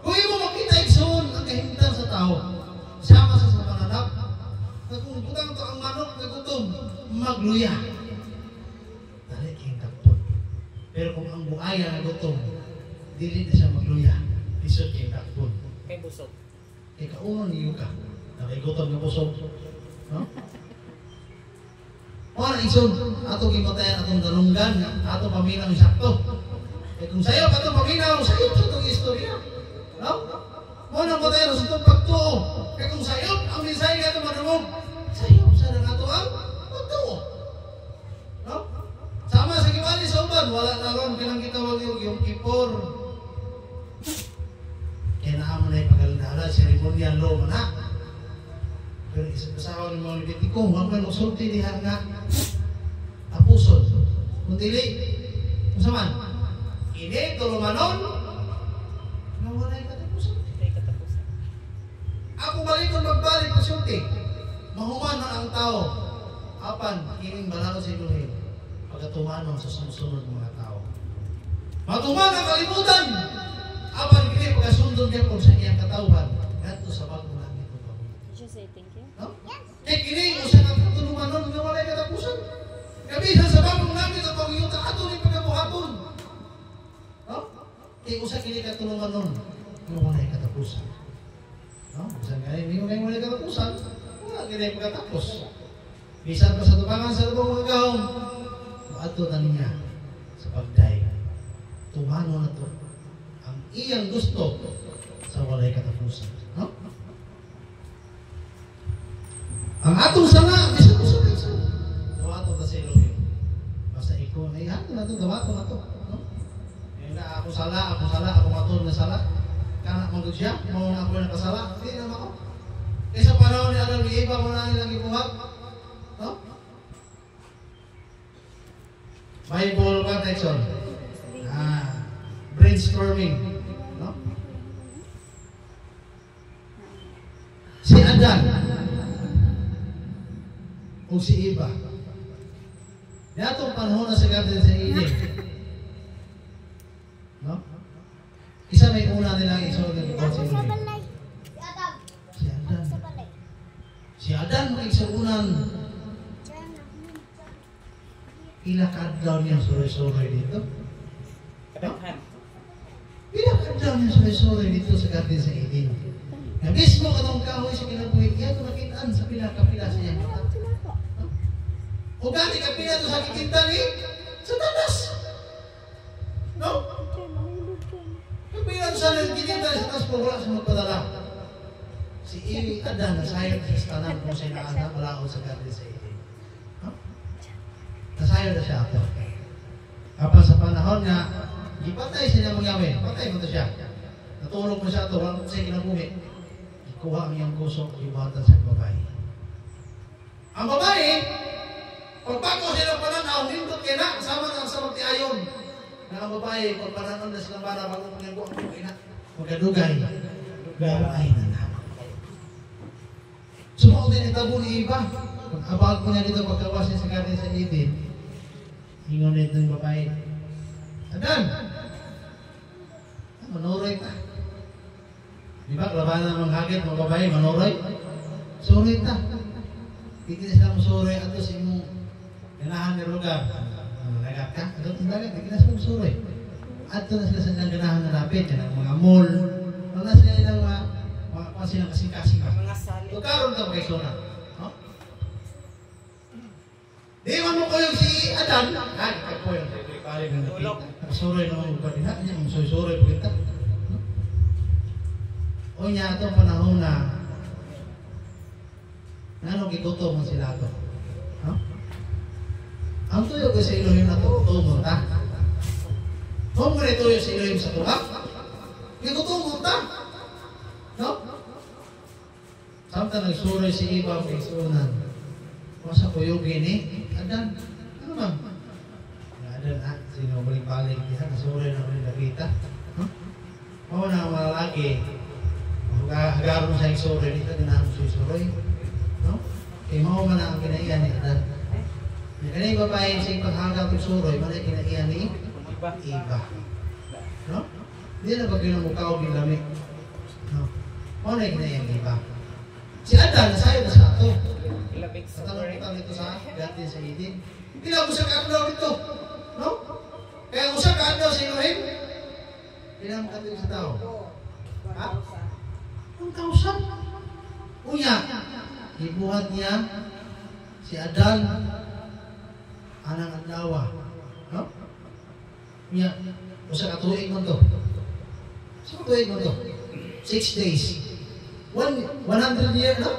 Kung mo makita igsuon ang kahimtan sa tao, sama sa mananap, na kung butang to ang manok na gutom, magluya. Dali kayo nakon. Pero kung ang buhaya na gutom, dili na siya magluya, isot kayo nakon. Kay busog. Kaya kaunon niyo ka. Nakigutom ng busog. No? Mga isun, ato gimatayan atong dalunggan, ato paminaw yung sakto. Eh kung sayo ka itong paminaw, sayo sa itong istorya. No? Mga nang patayan sa itong pagtuo. Eh kung sayo, ang minsay ka itong manumog, sayo sa nang ato ang pagtuo. No? Sama sa kibali sa uban, wala na ron ka lang kitawag yung kipor. Kaya naamon na yung pagalandala, seremonial law man ha. Pero isang kasawa ng mga Levitiko, mga sulti diha nga apuson. Kung dili, kung saman, ini tulumanon, nga walay katapusan. Ako balikon magbalik ko sulti, mahuman na ang tao, apan kining balalo sa Elohim, pagkatumanon sa sumusunod mga tao. Matuman ang kalimutan, apan kini pagkasundon niya kung sa iyang katauhan, ganito sa bagong langit. Just say thank you. No? Eh, kini mo siya ng katulungan nun na walay katapusan. Kabisan sa bagong langit at pag-iyong kaato ni pagkabuhaton. No? Eh, usa kini katulungan nun na walay katapusan. No? Bisan nga, hindi mo kayo walay katapusan, wala kini pagkatapos. Bisan pa sa tubangan sa lubong mga gahong, maato na niya sa pagday. Tumano na to ang iyang gusto sa walay katapusan. No? Ang atong sana, bisa ko sa isa. Dawato ta sa Elohim. Basta ikaw, ay ano na ito, dawato na ito. No? Ngayon na, ako matod na sala. Kanak mo siya, mauna ako na kasala. Hindi naman ako. Kaysa panahon ni Adam ni Eva, mo na nilang ibuhat. No? Bible protection. Brainstorming. No? Si Adan o si Eva. Yatong panahon na sa Garden sa Eden. No? Isa may una nilang isulod ng ibang sinulit. Si Adan. Si Adan may isuunan. Ilakad daw niya suloy-suloy dito. Kadaghan. Ilakad daw niya suloy-suloy dito sa Garden sa Eden. Na mismo katong kahoy sa kinabuhi, yan ito nakitaan sa pila-kapila sa iyang mata. O gani kapila ito sa kikinta ni sa tatas. No? Kapila ito sa kikinta ni sa tatas po wala sa magpadala. Si Adan nasayod sa istanan kung siya naanak malakot sa Garden sa Eden. No? Nasayod na siya ako. Kapag sa panahon niya, ipatay siya ng mga patay mo ito siya. Natulog mo siya ito, wala mo siya kinabuhi. Kuha ang iyang kusok, ibuhatan sa babae. Ang babae, pagpako silang pananaw, nindot kaya na, kasama na sa magtiayon. Na ang babae, pagpananaw na silang bala, bago mangyanggo ang buhay na, magkadugay, babae na naman. Sumaw din itabo ni Eva, Abang ko niya dito pagkawas niya sa garden sa Eden. Ingon nito yung babae. Adan! Manuroy ka. Di ba? Labanan ng hagit, mga babae, manuroy. Suroy ka. Hindi na sila musuroy ato sa imong ganahan ni lugar. Nagat ka? Ato sa dagat, hindi na sila musuroy. Ato na sila sa ganahan na lapit. Yan ang mga mall. Wala sila ilang mga silang kasing-kasing ka. Mga sali. So, karoon ka kay Sona. No? Di man mo ko yung si Adan. Ay, ako yung pali ng Tulog. nakasuroy naman yung paliha niya. Yung suroy po kita. O niya itong panahon na nanong ikuto mo sila ito. No? Ang tuyo ko sa Elohim na ito mo ta. Kung mo rin tuyo sa Elohim sa tuwa, ikuto mo ta. No? Samtang nagsuroy si Iba ang isunan. Masa ko yung gini, Adan, ano man? Adan, sino balik-balik niya, nasuroy na rin nakita. Oo na ang malalaki, agaro mo sa isuroy, dito ganahan mo sa isuroy. No? Kaya mo man ang kinaiyan ni Adan. Kaya yung babae sa ipaghagaw ng suroy, man ang kinaiyan ni Iba. No? Hindi na ba ginamukhaw ng lamig? No? Ano na kinaiyan ni Iba? Si Adan, nasayo na sa ato. Ilabig sa Katang-katang ito sa dati sa Eden. Hindi lang usap ka daw ito. No? Kaya usap ka daw sa Elohim. Ilang katil sa tao? Ha? 1,000. Unya, ibuhat niya si Adan, anang adlawa. No? Unya, usap ka tuig mo ito. Usap ka tuig mo ito. 6 days. 100 years, no?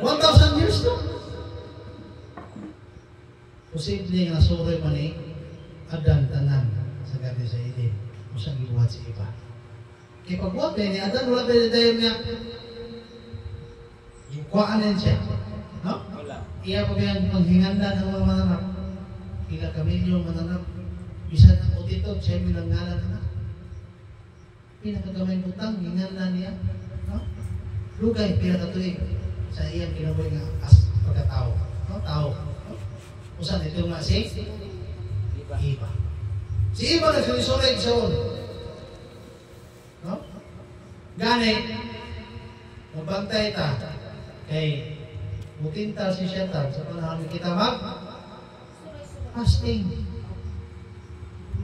1,000 years, no? Posible nga nasuroy man ni Adan tanan sa garden sa Eden. Usang gibuhat si Iba. Kaya pagbuhat ni Adan, wala pa tayo niya. Yung kuwaanin siya. No? Wala. Iya pa yan panghinganda ng mga mananap. Ila kamilyo mananap. Bisan ang utito, siya yung nangalan na. Pinakagamay butang, hinganda niya. No? Lugay, pinakatuig sa iyang kinabuhi nga as pagkatao. No? Tao. No? Usan ito nga si Iba. Si Iba nagsulisulay sa un. No? Gani, mabantay ta kay mutintal si Shaitan sa panahon kita fasting.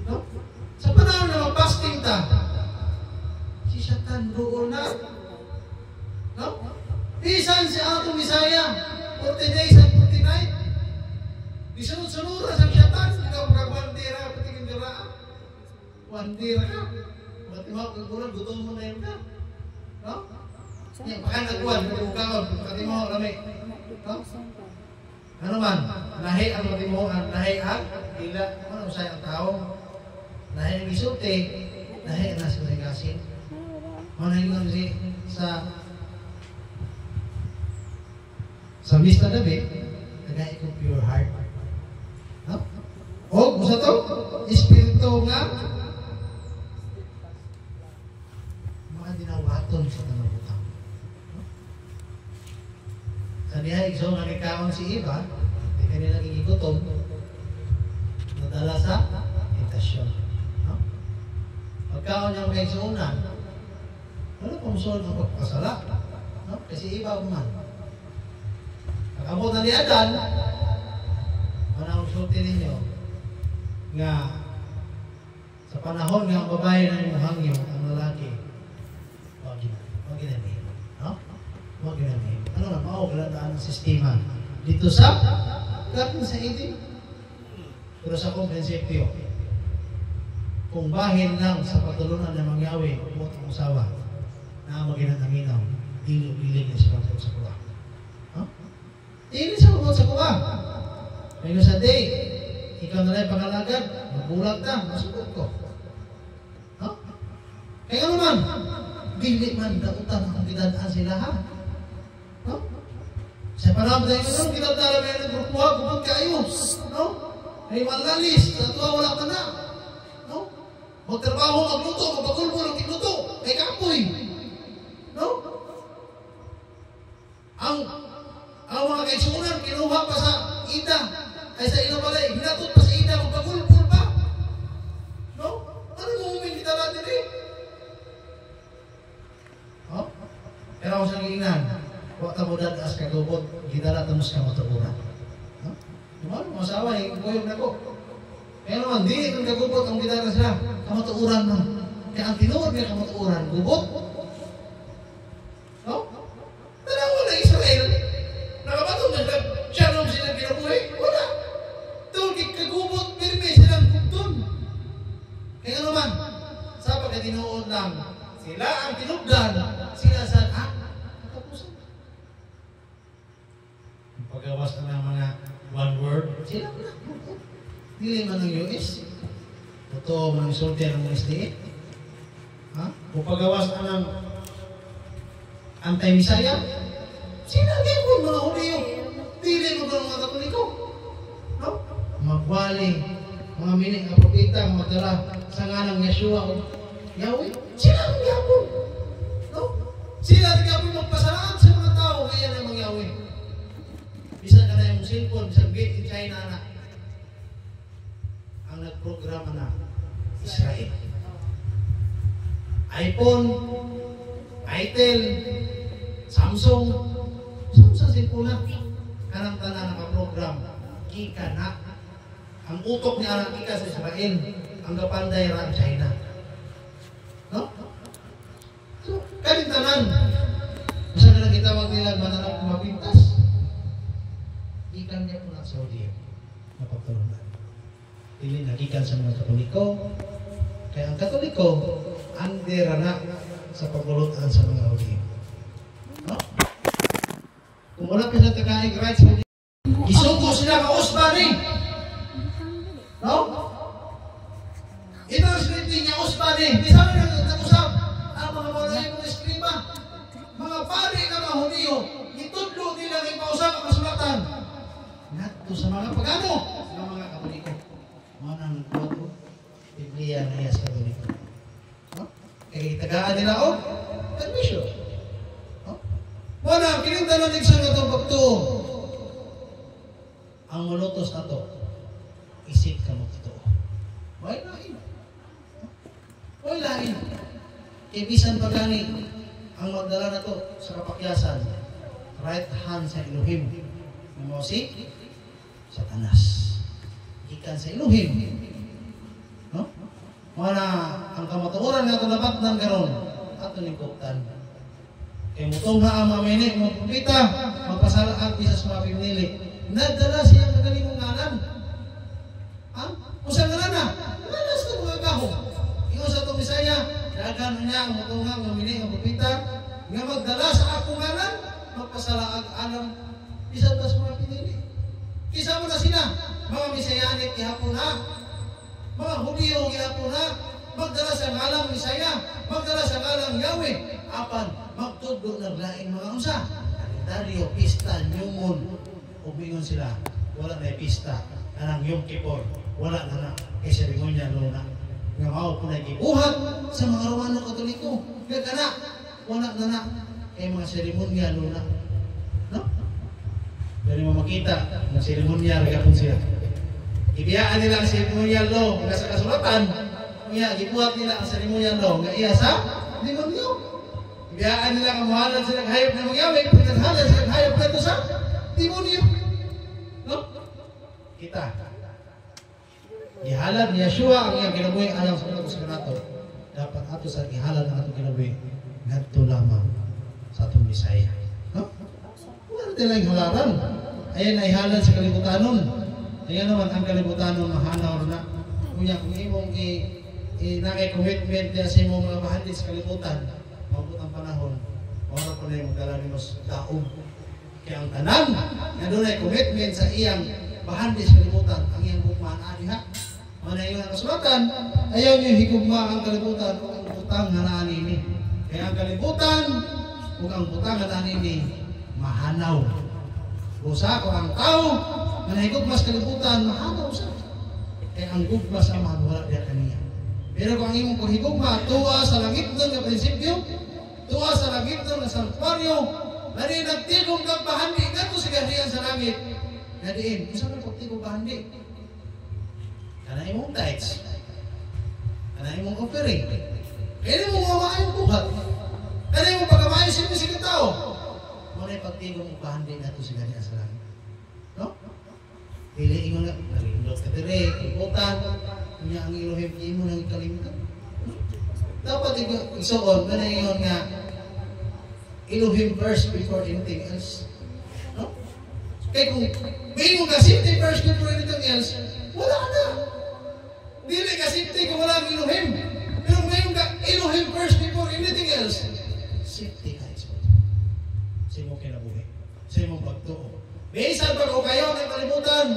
No? Sa panahon na mag-fasting ta, si Shaitan doon na. No? Bisan si ato Bisaya, 40 days and 40 night. Bisunod-sunura sa Shaitan, ikaw magkagwandira, patingin diraan. Wandira ka. Ba't mo kagurang, gutom mo na yun ka. No? Yan, pakanagwan, nagugawag, pati mo, lami. No? Ano man, lahi ang matimuhan, lahi ang ila, ano sa ang tao, lahi ang isulti, lahi ang nasa magasin. Manahingan si sa Mr. David, nagay ko pure heart. No? O, gusto to? Espiritu nga mga dinawaton sa tanabutang. No? Sa niya, iso nagkakaon si Iba, hindi kanila nagigigutom, nadala sa tentasyon. No? Pagkaon niya kay Sunan, wala pang musulod ng pagpasala. No? Kasi Iba man. Pag-abot na ni Adan, manang sulti ninyo, nga sa panahon nga ang babae ng muhangyo, ang lalaki, huwag ginamihim. No? Huwag ginamihim. Ano na, maugladaan ang sistema dito sa garden sa Eden. Pero sa kong prinsipyo, kung bahin lang sa patulunan ng mangyawi, huwag ang usawa, na maginanaminaw, ilig na siya sa kuwa. Ini sa mga sa kuha. Ngayon sa day, ikaw na lang pangalagad, magbulag ka, masukot ko. No? Kaya naman, dili man dautan ang kidadaan sila ha. No? Sa panahon tayo naman, kidadaan may nagrupuha, bukod kayo. No? Ay malalis, sa tuwa wala ka na. No? Magtrabaho, magluto, mapagulbo ng kinuto, kay kapoy. No? Ang mga kaisunan, kinuha pa sa ida. Ay sa ino balay, hinatot pa sa ida, magpagulpul pa. No? Ano mo humilita natin eh? Oh? Pero ako sa giingnan, huwag mo dadas kagubot, gidala tamos ka matuuran. No? Dumalo, masawa eh, kuyog na ko. Kaya naman, di kung kagubot ang gidala sila, kamatuuran mo. Kaya ang tinuod niya kamatuuran, gubot. No? Tanaw mo na Israel, nakabatong na siya nung silang kinabuhi, wala. Doon, kagubot, pirmi silang gubton. Kaya naman, sa pagkatinuod lang, sila ang tinugdan, sila sa, katapusan. Pagkawas na ng mga one word, sila na. Dili man ng US. Totoo man sulti ng SDA. Kung pagawas na ng anti-Misaya, sila din po mga Hudiyo. Dili mo mga Katoliko. No? Magwali, mga minik na propeta, magdala sa nganang Yeshua o Yahweh, sila ang Yahweh. No? Sila ang Yahweh magpasalamat sa mga tao, kaya na mga Yahweh. Bisa ka na yung cellphone, sa gate in China na ang nagprograma na Israel. iPhone, Itel, Samsung, sa cellphone na kanang tanan nakaprogram, kika na. Ang utok niya ang kika sa Israel, ang kapanday ra China. No? So, kaning tanan, isa na lang itawag nila mananap mapintas. Ikan niya po na Saudi, napagturunan. Dili nagikan sa mga Katoliko. Kaya ang Katoliko, andera na sa pagulutan sa mga Hudiyo. No? Kung wala ka sa tagaig rights, isugo sila ka Osbani. No? Ito ang scripting niya Osbani. Di sabi na nag-usap ang mga maraming mga eskriba. Mga pari na mga Hudiyo, itudlo nila ng ipausap ang kasulatan. Nato sa mga pagano, sa mga Katoliko. Manang koto, Biblia na iya sa Katoliko. No? Kaya itagaan nila o, permission. No? Wala, kininta na nagsan na itong pagtuo. Ang mulutos na to, isip ka mo totoo. Why lain? Why lain? Ibisan pa gani ang magdala na to sa kapakyasan, right hand sa Elohim. Mo si Satanas. Ikan sa Elohim. No? Mana ang kamatuoran nga ito dapat ng karon ato ningkuptan. Kaya mutong ha ang mamini, magpupita, magpasalaag isa sa mga pinili. Nagdala siya ng galing ngalan. Kung saan ngalan na? Nalas na mga kahong. Ingon sa itong Bisaya, dagan niya, mutong ha, mamini, magpupita, nga magdala sa akong ngalan, magpasalaag alam isa sa mga pinili. Kisa mo na sila, mga Misayanik gihapon na, mga Hudiyo gihapon na, magdala sa ngalang Misaya, magdala sa ngalang Yahweh, apan magtudlo ng laing mga unsa. Kalendaryo, pista, nyumon, umingon sila, wala na pista, anang Yom Kippur, wala na kay seremonya luna. Nga mao po na gibuhat sa mga Romano Katoliko. Kaya kana, wala na kay mga seremonya luna. No? Dari mo makita na seremonya regapon siya. Ibiyaan nila ang ceremonial law nga sa kasulatan. Nga gibuhat nila ang ceremonial law nga iya sa demonyo. Ibiyaan nila ang mahalan sila ng hayop na magyawig, pinaghalan sila ng hayop na ito sa demonyo. No? Kita. Ihalad ni Yeshua ang iyang kinabuhi alang sa mga kusikanato. Dapat ato sa ihalad ang atong kinabuhi ngadto lamang sa atong Bisaya. No? Wala talang halaran. Ayan ay halad sa kalibutanon. Ayan naman ang kalibutanon mahanaw na. Kunya kung imong nakay commitment niya sa imong mga bahandi sa kalibutan, mabot ang panahon, wala pa na yung magdala ni mas daog. Kaya ang tanan, na doon ay commitment sa iyang bahandi sa kalibutan, ang iyang bukmaan ha. Mana yung kasulatan, ayaw niyo higugma ang kalibutan o ang butang na naanini. Kaya ang kalibutan o ang butang na naanini, mahanaw. Usa ko ang tao, manahigugma sa kalibutan, mahanaw sa. Kaya ang gugma sa mga wala niya kaniya. Pero kung ang imong paghigugma, tuwa sa langit doon na prinsipyo, tuwa sa langit doon na sanktuaryo, nari nagtigong kang bahandi, nga sa garihan sa langit, Nadiin, kung saan pagtigo ba hindi? Kanay mong tithes. Kanay mong offering. Kaya mo mamayang buhat. Kanay mong pagkamayo sige tao. Muna yung pagtigo mong bahandi na ito sila niya sa langit. No? Pili ingon nga, nalindot ka dire, ibutan, niya ang iluhim niya mo nang ikalimutan. Dapat isuon, manayon nga, iluhim first before anything else. No? Kaya kung may mong kasipti first before anything else, wala na. Dili kasipti kung wala ang iluhim. Pero kung may mong iluhim first before anything else, safety ka isuon. Sa imong kinabuhi. Sa imong pagtuo. Bisan pag o kayo ng kalimutan,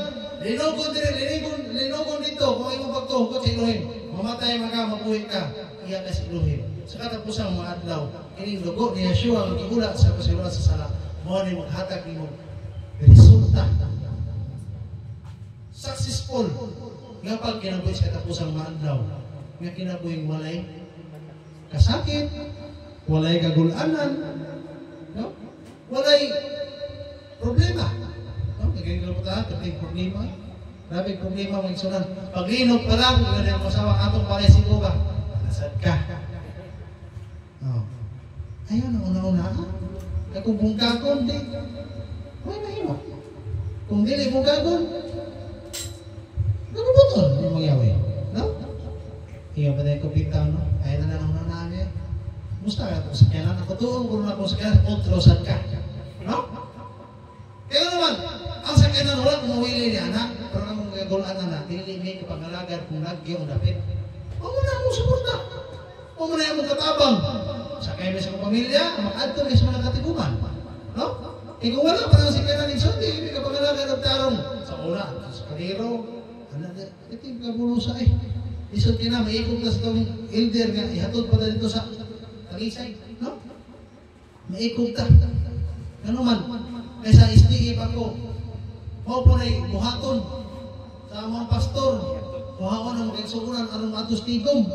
linogon dito kung imong pagtuo sa iluhim. Mamatay ka, mabuhi ka, iya ka sa iluhim. Sa katapusang mga adlaw, ining dugo ni Yeshua ang gihula sa kasiluan sa sala. Mao ni maghatag nimo resulta. Successful nga pag kinabuhi sa katapusang mga adlaw, nga kinabuhing walay kasakit, walay kagulanan, no? Walay problema. No? Nagiging ko tayo, kating problema. Grabe problema mga igsunan. Paglinog pa lang, yun yung masawa atong palay si Kuba. Nasad ka. Oh. Ayun, ang una-una. Kung bungkagon, di. May mahimo. Kung dili bungkagon, nagubutol yung magyawin. No? Iyo ba tayo kupitaw, no? Ayun na lang ang nanami. Musta ka ito? Sakyanan ako doon. Kung ako sakyanan, utrosan ka. No? Kaya naman, ang sakyanan wala kung mawili niya, anak. Pero ang gagalaan na natin, may kapangalagan kung nagyo ang dapit. O muna akong suporta. O muna akong katabang. Sakay mo sa mga pamilya, makadto mo sa mga katiguman. No? E kung wala pa naman si Kaya Nixon, may kapangalagan ng tarong. Sa una, sa kaliro, ito yung kabulusa eh. Isot ka na, may ikot na sa itong elder nga, ihatod pa na dito sa talisay. No? May ikot na. Ano man? Kaysa SDE pa ko. Mao po na'y buhaton sa mga pastor. Buhaton ang magkagsugunan anong atos tigom.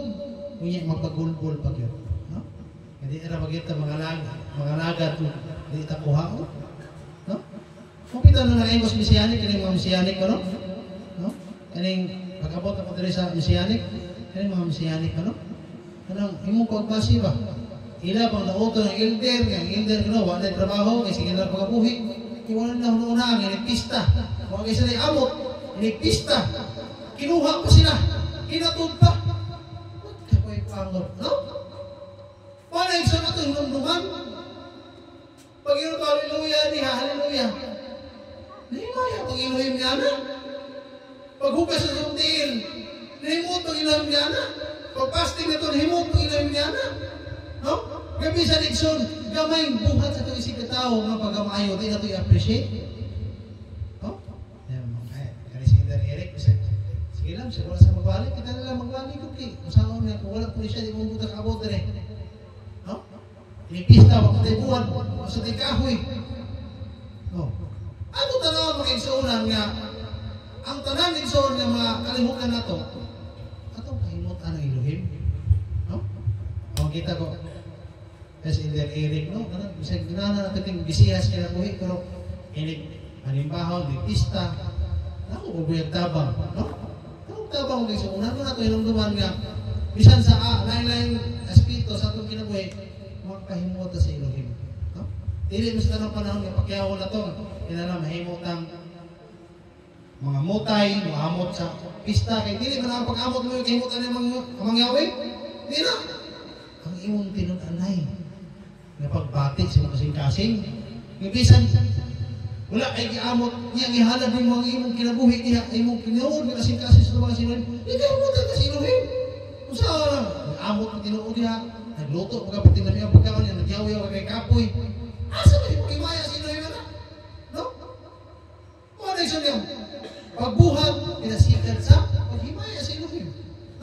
Kunya magpagulbol pag yun. No? Hindi era magkita mga lagad. Hindi ita buhaton. No? Kupita na nga Engos Messianic, kaning mga Messianic ko, no? No? Kaning pag-abot ako dali sa Messianic, kaning mga Messianic, no? Anong imong pagbasi ba? Ila pang nauto ng elder, wala na trabaho, kasi sige na pagkabuhi. Iwanan na una-una, inipista. Kung ang isa na amot, inipista. Kinuha ko sila. Kinatod pa. Ba't ka po ipangot? No? Paano yung sa nato hinumduman? Pag yun ito, hallelujah, niya, hallelujah. Nahimaya, pag inuhim niya na. Pag hugas sa sumtiin, nahimot pag inuhim niya na. Pag fasting na ito, nahimot pag inuhim niya na. No? Gabi sa Nixon, gamay buhat sa itong isip na tao nga pagkamayo, di na ito i-appreciate. No? Kani si Indan Eric, sige lang, siya wala sa magbalik, kita nila magbalik, okay. Masangon nga, kung wala po siya, di mo buta kabot rin. No? Inipista, wag tayo buwan, sa tayo kahoy. No? Ano tanaw mga igsuunan nga, ang tanan igsuunan nga mga kalimutan na ito, atong kahimutan ng Elohim. No? O, kita ko, kasi Indan Eric, no? Bisag ginana natin bisihas kaya buhi, pero inig halimbawa, nipista, ako, ubiyag tabang, no? Anong tabang mga igsuunan? Ano na ito hinumduman nga, bisan sa lain-lain espiritu sa itong kinabuhi, magkahimutan sa Elohim. No? Dili mo sa tanong panahon nga pakyaw na ito, kinala mahimot ang mga mutay, maamot sa pista, kaya dili mo na ang pag-amot mo yung kahimutan ng mga yawin. Di na. Ang imong tinutanay na pagbati sa mga kasing-kasing. Ibisan, wala kay giamot niya, gihalad ng mga imong kinabuhi niya, imong kinuod ng kasing-kasing sa mga sinuhin. Hindi ka mo tayo kasinuhin. Kung saan lang, amot ng tinuod niya, nagluto, magkapating na niya, pagkawan niya, nagyaw-yaw kay kapoy. Asa ba yung imaya sinuhin na? No? Mga na isa niya, pagbuhat, pinasikat sa paghimaya sinuhin.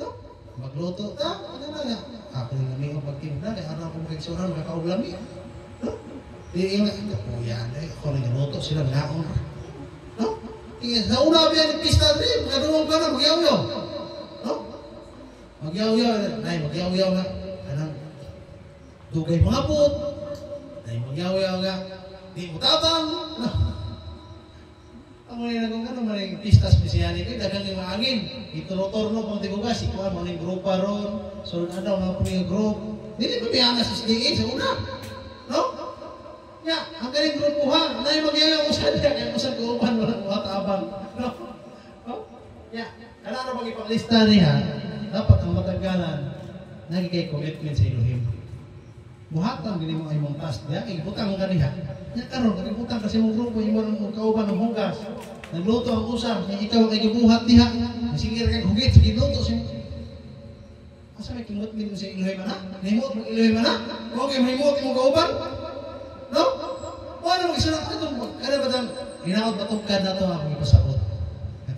No? Magluto ta, ano na nga? Ako yung lami ang pagtimpla, kaya ano akong pagkiksuran, makakauglami. No? Di yung yan, ako rin yung sila naon. No? Sa una biya ni pista rin, magkadulong ka na, magyaw-yaw. No? Magyaw-yaw, magyaw-yaw nga. Anong, dugay mga put. Magyaw-yaw nga. Di mo tabang. No? Ang mga nagong ano, maring pistas Mesianic, dagang yung mga angin. Ituro-turno pang tigugas, ikuha, maring grupa ron, sunod na daw, mga puming group. Dili ko biyanas sa SDA sa una. No? Ya, ang galing grupo ha, na yung magyayang usad niya, kaya usad ko upan, walang matabang. No? No? Ya, kailangan pag ipaglista niya, dapat ang matagalan, nagigay commitment sa Elohim. Buhatan, gini mo ay mong task niya, kaya butang ka niya. Ya, karon kalibutan kasi mong grupo, yung mga kauban ng hugas. Nagluto ang usap, ikaw ay gibuhat niya. Sige rin hugit, sige luto siya. Asa may commitment mo sa Elohim na? Nahimot mo Elohim na? Huwag kayo mahimot yung kauban? No? Ano mo isunod ito? Kaya ba dang ginaot batugkad na ito ang ipasakot?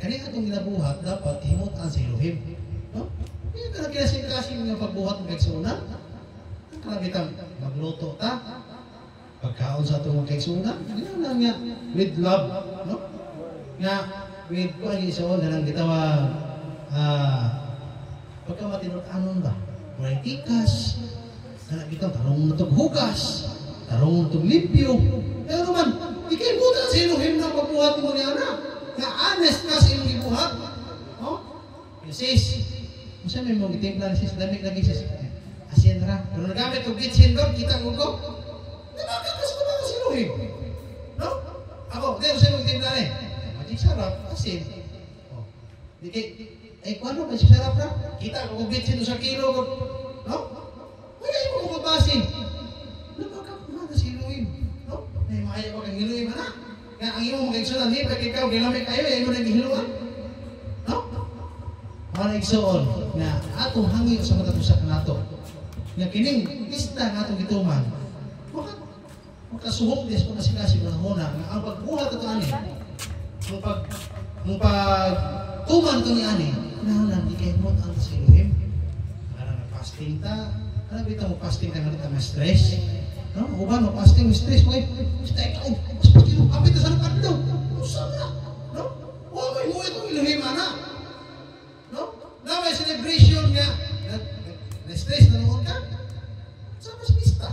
Kaya itong ginabuhat, dapat himutan sa Elohim. No? Kaya ka na kinasing-kasing ng pagbuhat ng kaigsunan. Ang kalabitang magluto ta. Pagkaon sa itong kaigsunan. Ganyan lang nga. With love. No? Nga, with pag-isoon na lang gitawag. Pagka matinot-anon ba? Walang tikas. Kaya kita tarong na hugas. Tarong itong limpyo. Pero naman, ikaibutan sa Elohim na pagbuhat mo niya na. Na honest ka sa iyong ibuhat. Oh? Sis, masa may mong itimpla na sis, dami lagi sis. Asin na. Pero nagamit yung bitsin doon, kita ko ko. Nabakakas ko ba sa Elohim? No? Ako, hindi ko sa iyong itimpla na eh. Magic sarap, asin. Oh. Di kay, ay kung ano, magic sarap na? Kita ko kung bitsin doon sa kilo. No? Wala yung mga babasin. Nabakakas sa Elohim. No? Ay, makaya ko kang Elohim, anak. Nga ang iyong mga igsunan, di ba ikaw, ginamit kayo, ay mo nag-ihiluan? No? Mga igsuon, na atong hangin sa matatusak na ito. Nga kining, lista na atong ituman. Makasuhok din sa pagkasikasi ng huna, nga ang pagbuhat ito ani, ang pagtuman ito ni ani, nahalan, di kayo mo ang sa Elohim. Karang fasting ta, karang kita mo fasting ka nga kita ma-stress. No, uban mo fasting stress mo basta ikaw mas pagkilo kapit sa lupa daw. Usap na. No? Wa may mo itong Elohim ana. No? Na may celebration nga na stress na noon ka. Sa mas pista.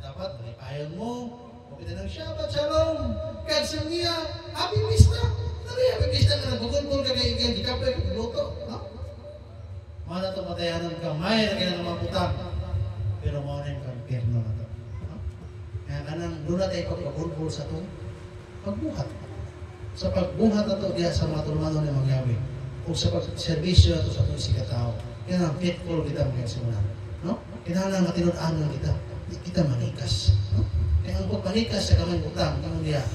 Dapat malipayan mo. Kapit ng Shabbat Shalom. Kag sa niya, happy pista. Happy pista ka nagbukol-bukol ka kay gikapoy ka luto. No? Mana to matayanan ka may na kinang mga putang. Pero mo na yung kampirno na to. Kaya kanang doon na tayo pagpapulpul sa itong pagbuhat. Sa pagbuhat na ito diya sa mga tulmano na mangyawi. O sa pagservisyo na ito sa itong sikatao. Kaya nang faithful kita mga simulan. No? Kaya nang matinod-anon kita. Di kita manikas. No? Kaya ang pagpanikas sa kamay butang, kung diya,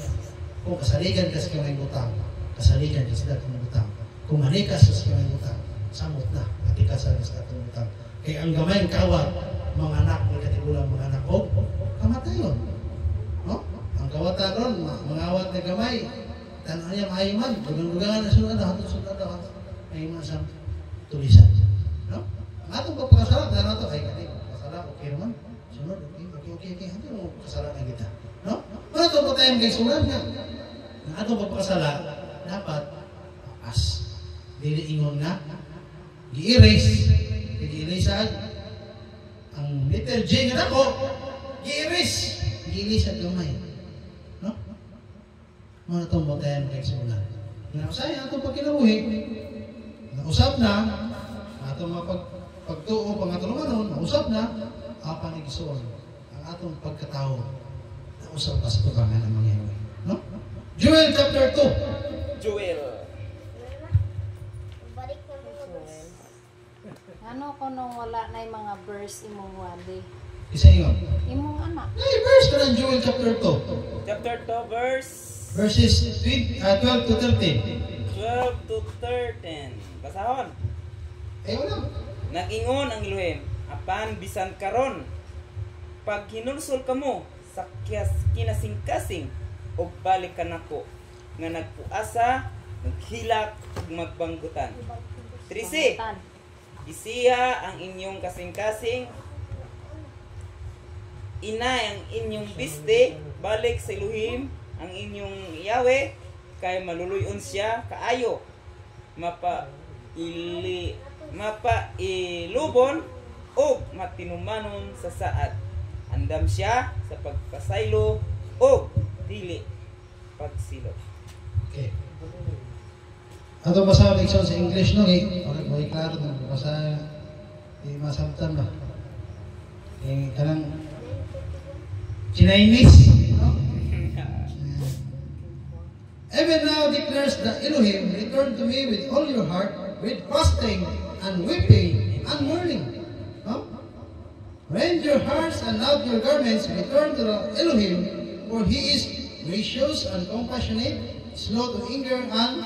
kung kasaligan ka sa kamay butang, kasaligan ka sa kamay butang. Kung manikas sa kamay butang, samot na, matikas sa kamay butang. Kaya ang gamay kawat, mga anak, may katigulang mga anak, kamatayon. No? Ang kawatan ron, mangawat na gamay. Tanong niya, maayiman. Dugang-dugangan na sunod na, hatong sunod na, maayiman sa tulisan. No? Ang atong pagpakasalat, na ito, ay kati, pagpakasalat, okay naman. Sunod, okay. Hindi mo pagpakasalat na kita. No? Ano ito po tayong kay sunod nga? Ang atong pagpakasalat, dapat, as, dili-ingon nga, gi-erase, ang letter J nga ako, giiris at gamay. No? Mga itong batayan kay simulan. Nausaya itong pagkinabuhi, nausap na, atong pagtuo, pangatulungan, nausap na, apan igsoon, ang atong pagkatao, nausap pa sa tubangan ng mangyayari. No? Joel chapter 2. Joel. Ano ko nung wala na yung mga verse imong wali? Isa yun. Imong anak. Ay, verse ka ng Joel chapter 2. Chapter 2, Verses 12 to 13. 12 to 13. Basahon. Eh, wala. Nag-ingon ang Elohim, apan bisan karon, pag hinulsol ka mo sa kinasing-kasing, o balik ka nako, nga nagpuasa, naghilak, ug magbanggutan. 13. Isiya ang inyong kasing-kasing, inay ang inyong biste, balik sa Elohim ang inyong Yahweh, kay maluluyon siya kaayo, mapailubon o matinumanon sa saad. Andam siya sa pagpasaylo o dili pagsilot. Okay. Ato basa leksyon sa English no, okay, klaro na basa masabtan ba. Kanang Chinese, no? Even now declares the Elohim, return to me with all your heart, with fasting and weeping and mourning. No? Rend your hearts and out your garments, return to the Elohim, for He is gracious and compassionate, slow to anger and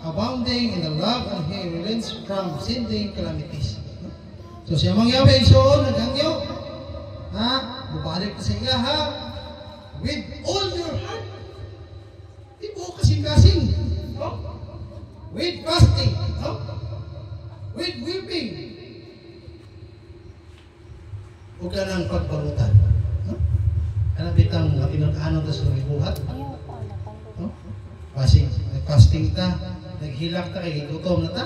abounding in the love, and He relents from sending calamities. No? So siya mang Yahweh isoon, naghangyo, bubalik ka sa iya, with all your heart. Di mo kasing-kasing. No? With fasting. No? With weeping. Huwag ka ng pagbalutan. No? Kaya bitang pinag-ano ta sa buhat. No? Fasting ta, naghilak ta kay gutom na ta.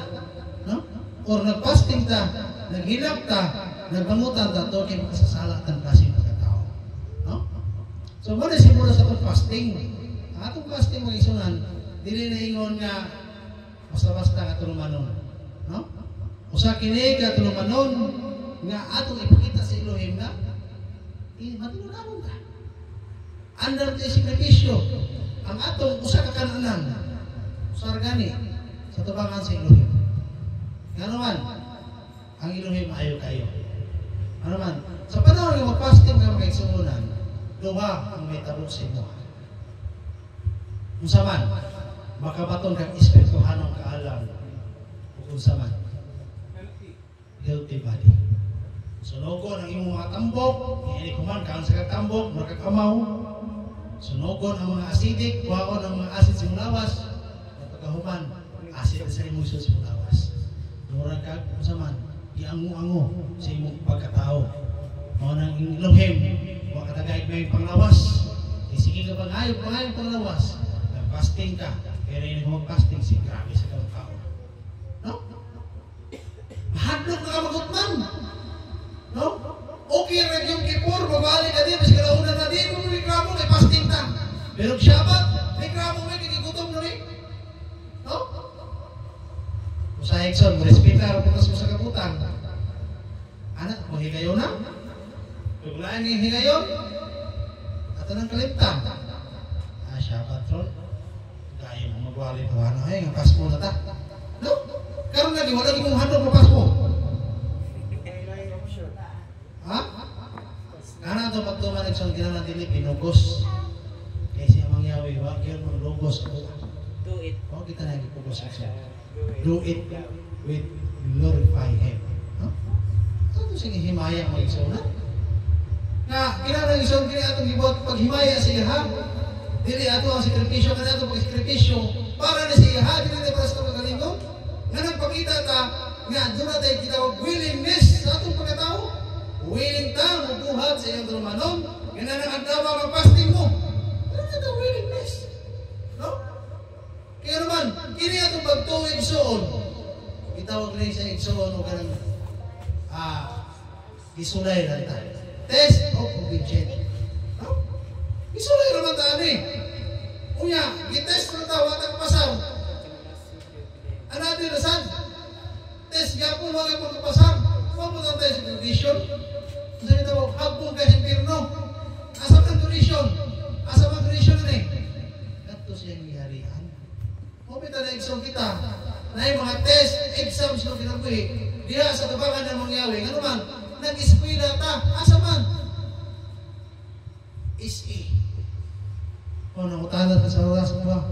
No? Or nag-fasting ta, naghilak ta, nagbangutan ta, to kay makasasalatan kasi magkatao. No? So, muna simula sa fasting. Atong fasting mga isunan, dili na ingon nga basta-basta nga tulumanon. No? Usa kini ka tulumanon nga atong ipakita sa Elohim na matulungan ka. Under the sakripisyo, ang atong usa ka kananan, usar gani sa tubangan sa Elohim. Ano man, ang Elohim ayo kayo. Ano man, sa panahon nga mag-fasting nga mga isunan, duha ang may tabok sa imo. Unsaman, makabaton kang espirituhanong kaalam. Unsaman, healthy body. Sunogon ang imong mga tambok, hindi kuman kaan sa katambok, makakamaw. Sunogon ang mga acidic, kuhaon ang mga acid sa imong lawas. Pagkahuman, acid sa imong sa imong lawas. Murag kag unsaman, iango-ango sa imong pagkatao. Mao nang Elohim, wa katagayag may panglawas. Sige ka pangayo panglawas. Fasting ka, pero hindi mo mag-fasting, si grabe sa tao. No? Mahadlok na ka magutman. No? Okay, rin yung kipur, babalik ka din, mas kalaunan na din, kung reklamo, may fasting ta. Pero Shabbat, reklamo mo, kikigutom na rin. No? Kung sa Exxon, respeta, putas mo sa kabutan. Anak, mo higayon na? Tuglaan yung higayon? At anong kalimtang? Shabbat, Ron. Kaya mo magwali tawa na nga Pasko na ta. No? Karon lagi wala gyud mong handog mo Pasko. Ha? Kana to pagtuman sa kinahanglan dili pinugos. Kay siya mang Yahweh wa gyud mong logos ko. Do it. O kita na gipugos sa. Do it with glorify Him. No? Ano sige himaya mo isuna? Na kinahanglan isong kini atong gibot paghimaya sa iya. Dili ato ang sakripisyo kanang ato pag-sakripisyo para na siya dili na para sa kagalingon nga nagpakita ta nga doon natin kita willingness sa atong pagkatao, willing ta magbuhat sa iyong tulumanon nga nanakagdawa mag-fasting mo. Ano na ito willingness? No? Kaya naman kini atong pagtuwid soon itawag rin sa igsoon o kanang isulay lang ta test of obedience. Isulay naman tayo eh. Unya, gitest na tayo, watang pasar. Anadi rasan. Test, gapon, wag mo pasar. Mapunta tayo sa condition. Kasi ito, hapon ka sa impirno. Asa ang condition? Asa ang condition na eh? Ito siyang iharian. Pumita na exam kita. Na yung mga test, exams na pinabuhi. Diya sa tabangan ng mga Yahweh. Ano man, nag-eskwila ta. Asa man? Is-i. O, nangutanan ka sa oras mo ba?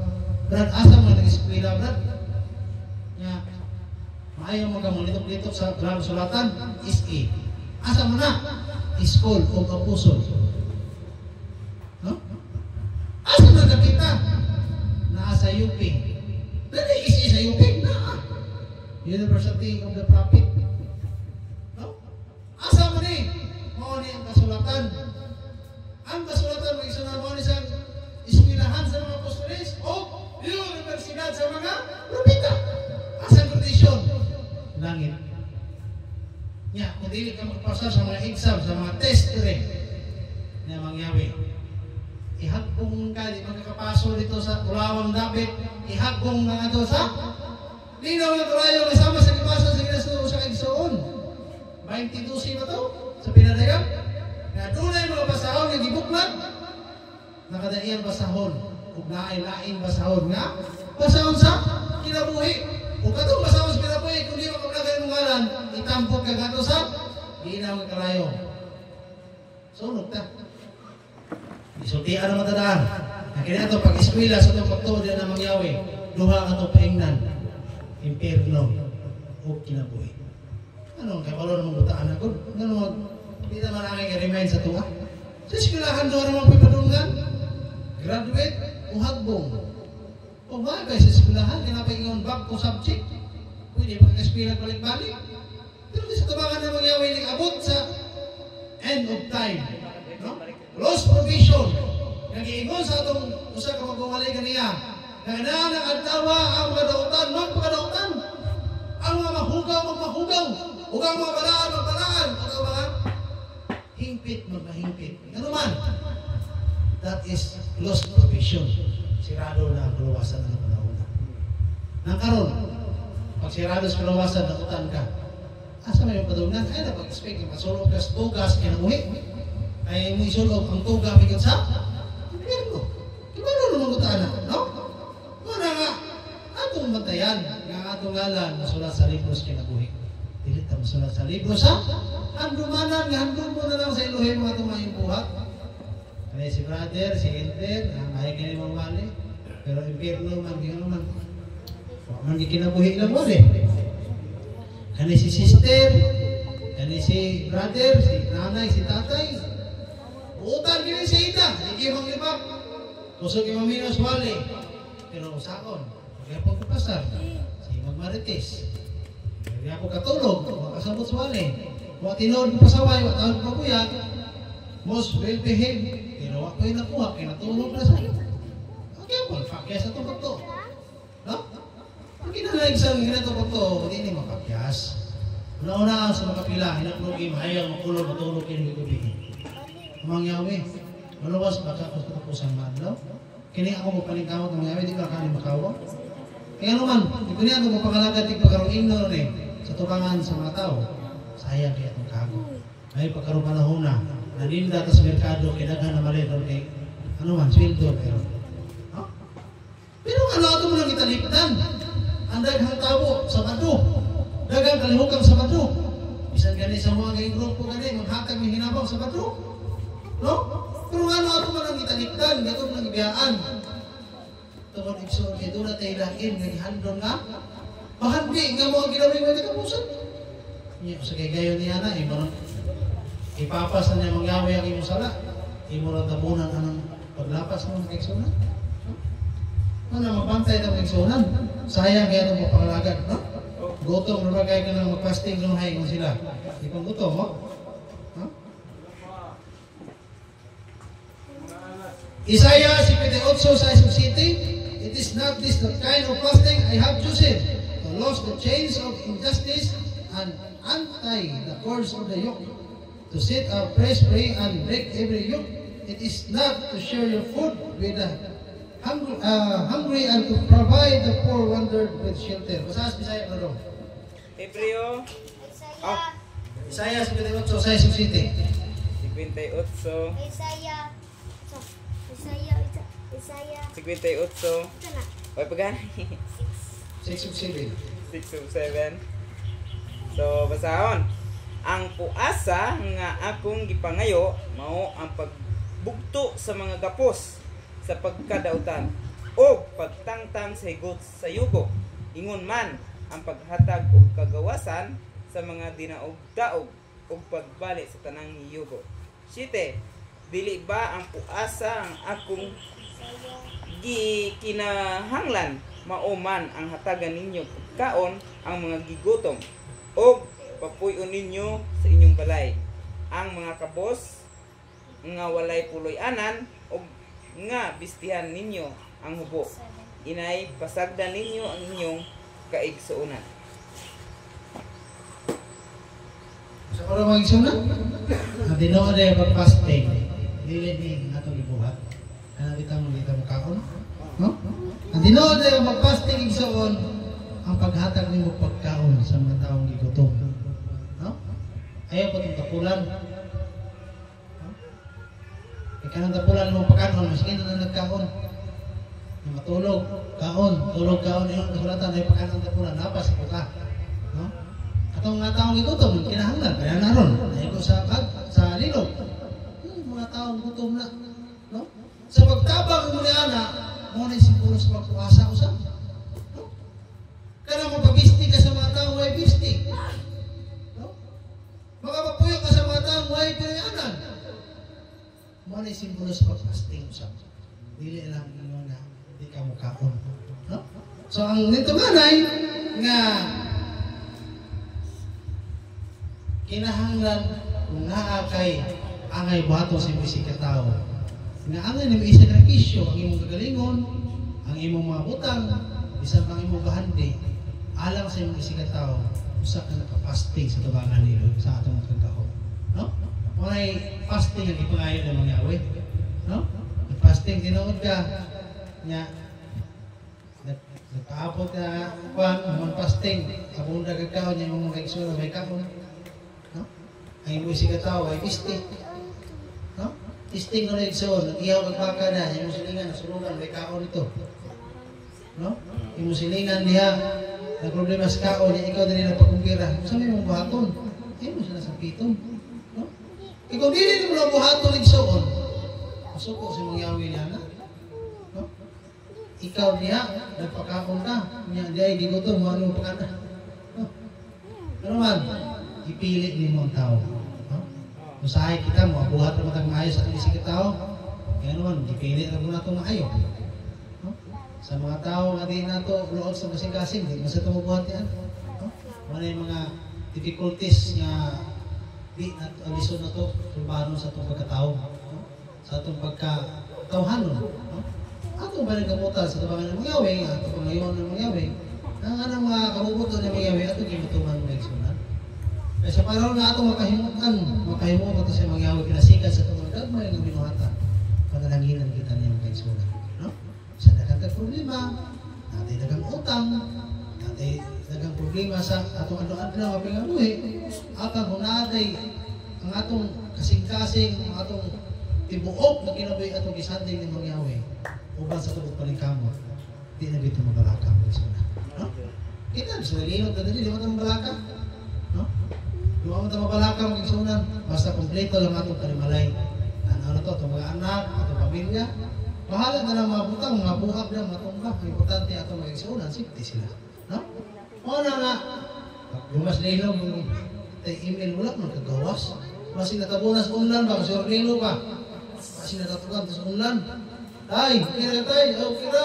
Brad, asa mo nag-eskwila, Brad? Nga, maayaw mo ka mong litok-litok sa grab sulatan, is-i. Asa mo na? Iskol o kapusol. No? Asa mo nakita? Naasa UP. Dali, is-i sa UP? Na. University of the Prophet. No? Asa mo ni? Mo ni ang kasulatan. Ang kasulatan mo isunod mo ni sa ispilahan sa mga apostoles o universidad sa mga propeta. Asang kondisyon? Langit. Nya, kung dili ka magpasar sa mga exam, sa mga test rin na mga Yahweh, ihagpong ka, di magkakapaso dito sa Ulawang David, ihagpong mga ito sa linaw na tulayo, kasama sa lipasan sa ginasuo sa kagsoon. 22 ba ito? Sa pinadayag? Na tunay mga basahon na gibuklat, nakadaiyang basahon, ug lain-lain basahon nga, basahon sa kinabuhi. Ug katong basahon sa kinabuhi, kung di makablagay mong ngalan, itampok ka gato sa linaw ng kalayo. Sunog ta. Isultian ang matadaan. Kaya ito, pag-eskwila sa itong pagtuod na mangyawi, duha ka itong paingnan, impierno, o kinabuhi. Ano, kaya pala namang butaan ako? Ano, hindi naman aking i-remind sa tuwa. Sa eskwelahan doon naman pipadungan, graduate, o hagbong. O bagay sa eskwelahan, kinapag-ingon back to subject. Pwede pa eskwela balik-balik. Pero sa tubangan na mangyawi, nag-abot sa end of time. No? Lost provision. Nag-iingon sa itong usa ka magwawalay kaniya. Naganahan ang adlawa ang mga dautan, magpakadautan. Ang mga mahugaw, magmahugaw. Huwag ang mga balaan, magbalaan. Huwag ang mga hingpit, magmahimpit. Ano man? That is lost provision. Sirado na ang kalawasan ng panahon. Nang karon, pag sirado sa kalawasan, nautan ka. Asa may padunan? Ay, napag-expect yung masulog ka sa tugas, kinabuhi. Ay mo isulog ang tuga bigat sa impierno. Kibalo naman butaan na, no? Muna nga, atong bantayan, nga atong ngalan, masulat sa libro sa kinabuhi. Dili ta masulat sa libro sa handumanan, nga handum mo na lang sa Elohim mga itong mayong buhat. Kaya si brother, si elder, ay kini mong mali. Pero impierno man, gano'n man. Man kinabuhi lang mo eh. Kani si sister, kani si brother, si nanay, si tatay. Utan kini si Ida, hindi mong libak. Kusog yung maminos wali. Pero usakon, kaya po kupasar. Si magmarites. Kaya ako katulog, makasabot sa wali. Kung tinawag ko pasaway, matawag ko kuya, most well behaved. Pero ako yung nakuha, kaya natulog na sa'yo. Okay po, fakyas na itong pagto. No? Ang kinalaig sa ginatong pagto, hindi ni makakyas. Una-una sa makapila, hinaklogi, mahayang, makulog, matulog, kinagabihin. Mangyawi, maluwas baka ako katapusan man, no? Kini ako magpalingkamot ng mangyawi, di ka kanin makawa. Kaya naman, di ko niya ito magpakalagad, di pagkarong ignore eh, sa tubangan sa mga tao. Sayang kaya itong kago. Ay pagkarong panahon na, naninda ka sa merkado, kinaghan na mali, kay ano man, sweldo, pero, no? Pero ano ito mo lang italipdan? Ang daghang tabo sa bato, daghang kalihukang sa bato. Bisan gani sa mga gayong grupo gani, maghatag may hinabang sa bato. No? Pero ano ako man ang italikdan, gato ng ibiyaan. Tungkol ibso, kaya doon na tayo lakin, naghandon nga. Mahandi nga mo ang ginawin mo katapusan. Sa kagayon niya na, ipapas na niya mangyawi ang imong sala. Imong tabunan anong paglapas mo ng kaigsunan. Ano, mapantay ng kaigsunan. Sayang kaya itong mapangalagan, no? Gutom na bagay ka nang mag-fasting nung hay kung sila. Di pang gutom, mo? Isaiah 58:6, it is not this the kind of fasting I have chosen, to loose the chains of injustice and untie the cords of the yoke, to set our praise free and break every yoke. It is not to share your food with the hungry and to provide the poor wandered with shelter. Basahan sa Isaiah na rin. Hebreo. Isaiah 58:6. 58. Isaiah 58. Oy, pagani. 6 of 7. 6 of 7. So, basahon. Ang puasa nga akong gipangayo mao ang pagbugto sa mga gapos sa pagkadautan o pagtangtang sa higot sa yugo. Ingon man ang paghatag og kagawasan sa mga dinaog-daog o pagbalik sa tanang yugo. 7. Dili ba ang puasa ang akong kinahanglan mao man ang hatagan ninyo pagkaon ang mga gigutom o papuyon ninyo sa inyong balay ang mga kabos nga walay puloy-anan o nga bistihan ninyo ang hubo. Inay pasagdan ninyo ang inyong kaigsuonan. Sa para mag-igsuonan? At dinoon na yung pag-fasting, dili ni atong ibuhat. Tinuod na mag-fasting igsoon ang paghatag nimo pagkaon sa mga taong gigutom. No? Ayaw pa itong tapulan. No? Ika ng tapulan mo pagkaon, maskin na nagkaon. Matulog, kaon, tulog kaon, yung kasulatan ay pagkaon ng tapulan, napas ito ka. No? Atong mga taong gigutom, kinahanglan, kaya naroon, ayaw ko sa lilog. Mga taong gutom na. No? Sa pagtabang mo ni Ana, mo na siguro sa pagkuasa usap. No? Kaya magpabisti ka sa mga taong may bisti. No? Makapapuyo ka sa mga taong may pinayanan. Mo na siguro sa pagpasting usap. Dili lang mo na di ka mukhaon. No? So ang nito ganay nga kinahanglan kung naa kay angay buhaton sa imong ka tao. Nga angay nimo isakripisyo ang imong kagalingon, ang imong mga butang, bisan pang imong bahandi, alang sa imong ka tao, usa ka naka-fasting sa tubangan nilo sa atong pagkaon. No? Walay fasting ang ipangayo ng mga yawe. No? Fasting tinuod ka nya nagpaabot na kuan ang fasting abunda ka kaon nya imong kaigsoon may kaon. No? Ang imong ka tao ay bisti. No? Testing ko na igsoon, ihaw kag baka na, imong silingan, sulugan, may kaon ito. No? Imong silingan diha, na problema sa kaon, ikaw din na pagkumpira. Saan imong buhaton? Imong sila sa piton. No? Ikaw din mo na buhaton igsoon. Masuko sa imong yawi niya na. No? Ikaw diha, nagpakaon ka, niya diha, gigutom, mo anong pakana. No? Pero man, ipili ni mo ang tao. Usahay kita mo, buhat naman tayong maayos sa isip kita tao. Kaya naman, dipili na muna itong maayo. No? Sa mga tao nga di na ito, loob sa kasing-kasing, di mas ito mabuhat yan. No? Wala yung mga difficulties nga di na alisod na ito, tulbahan sa itong pagkatao. No? Sa itong pagkatawhanon. No? Atong ba nagkamutan sa tabangan ng mga yawe, atong pangayon ng mga yawe, ang anong mga kabubuto ng mga yawe, atong gimutuman ng igsunan. Kaya sa panahon na ito makahimutan ito sa mga yawi, pinasikat sa itong mga dagmay ng binuhatan, panalanginan kita niya ng kaigsunan. No? Sa dagang problema, natin dagang utang, natin dagang problema sa atong ano-ano nga pingabuhi, atang hunaday ang atong kasing-kasing, ang atong tibuok na kinabuhi atong isanding ng mga yawi, uban sa tubog palingkamot, di na bito mabalaka ang kaigsunan. No? Kita, sa nalinot na dali, di mo ito mabalaka. No? Yung mga mabalaka mga igsunan, basta kompleto lang atong panimalay. Ano to, itong mga anak, itong pamilya. Bahala na lang mga butang, mga buhab lang, mga tumbak. Ang importante atong mga igsunan, safety sila. No? O na nga, lumas na ilong, yung email mo lang, magkagawas. Kasi natabunas unlan ba, kasi ornilo ba? Kasi natatugan sa unlan. Ay, okay na tayo, okay na.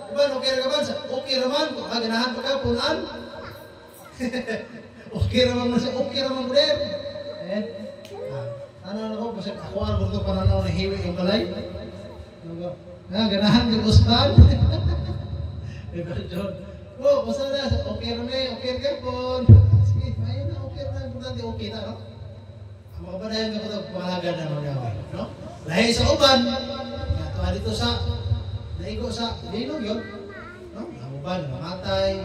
Diba, okay na ka ba? Okay naman, ganahan pa ka, punan. Okay naman mo siya, okay naman mo rin. Ano na ko, kasi ako ang gusto pananaw na hiwi yung balay. Ganahan yung usban. Diba, John? Oh, basta na, okay naman, okay ka po. Sige, ayun na, okay na, importante, okay na, no? Ang mga banayan ka po ito, pangalagan na mga gawin, no? Lahi sa uban, tuwa dito sa, naigo sa, dilog yun, no? Ang uban, mamatay,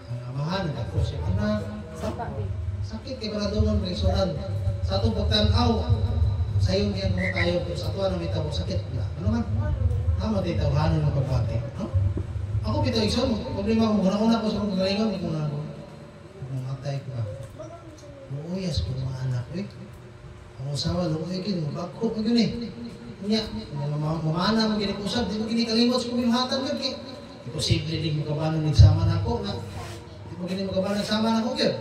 ang amahan, nagkapos yung anak, sakit kay para doon may suran. Sa atong pagtanaw, sa iyo niyan mo tayo sa tuwa na may tawag sakit na. Ano man? Tama din tawhanon ng pagbati. No? Ako bitaw igsoon, problema ko una ko sa kong galingon ni kuna ko. Mamatay ko ba? Luuyas ko mga anak ko. Ang usawa luoy kin mo bakko ko gani. Nya, mamana mo gini usab, di mo gini kalimot sa kumiluhatan gud kay imposible din mo kabano nagsama nako na. Magiging magkabana sama na ko yun.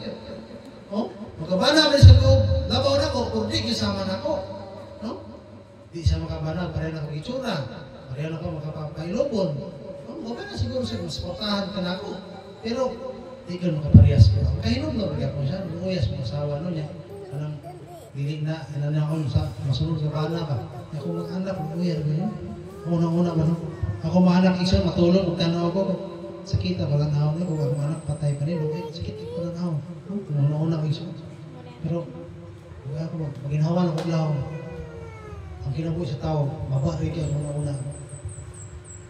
Oh? Magkabana ba sa ko, labaw na ko, kung di kasama na ko. No? Di siya makabana, pareho na ko itsura. Pareho na ko makapapailobon. No? Magkabana siguro siya, masportahan ka na ako. Pero, di ka makaparehas ko. Kahinog na rin ako siya, lumuyas mo asawa no niya. Anong, dilig na, na ako sa masunod sa bana ka. Ako mga anak, lumuyas mo yun. Unang-una ba no? Ako mga anak isa, matulog, magtanaw ako. Sakit ako lang ako niya, kung ako anak patay pa rin, okay, sakit ako lang ako. Una-una ko iso. Pero, kung ako maginhawan ako lang, ang kinabuhi sa tao, mabari kayo una-una.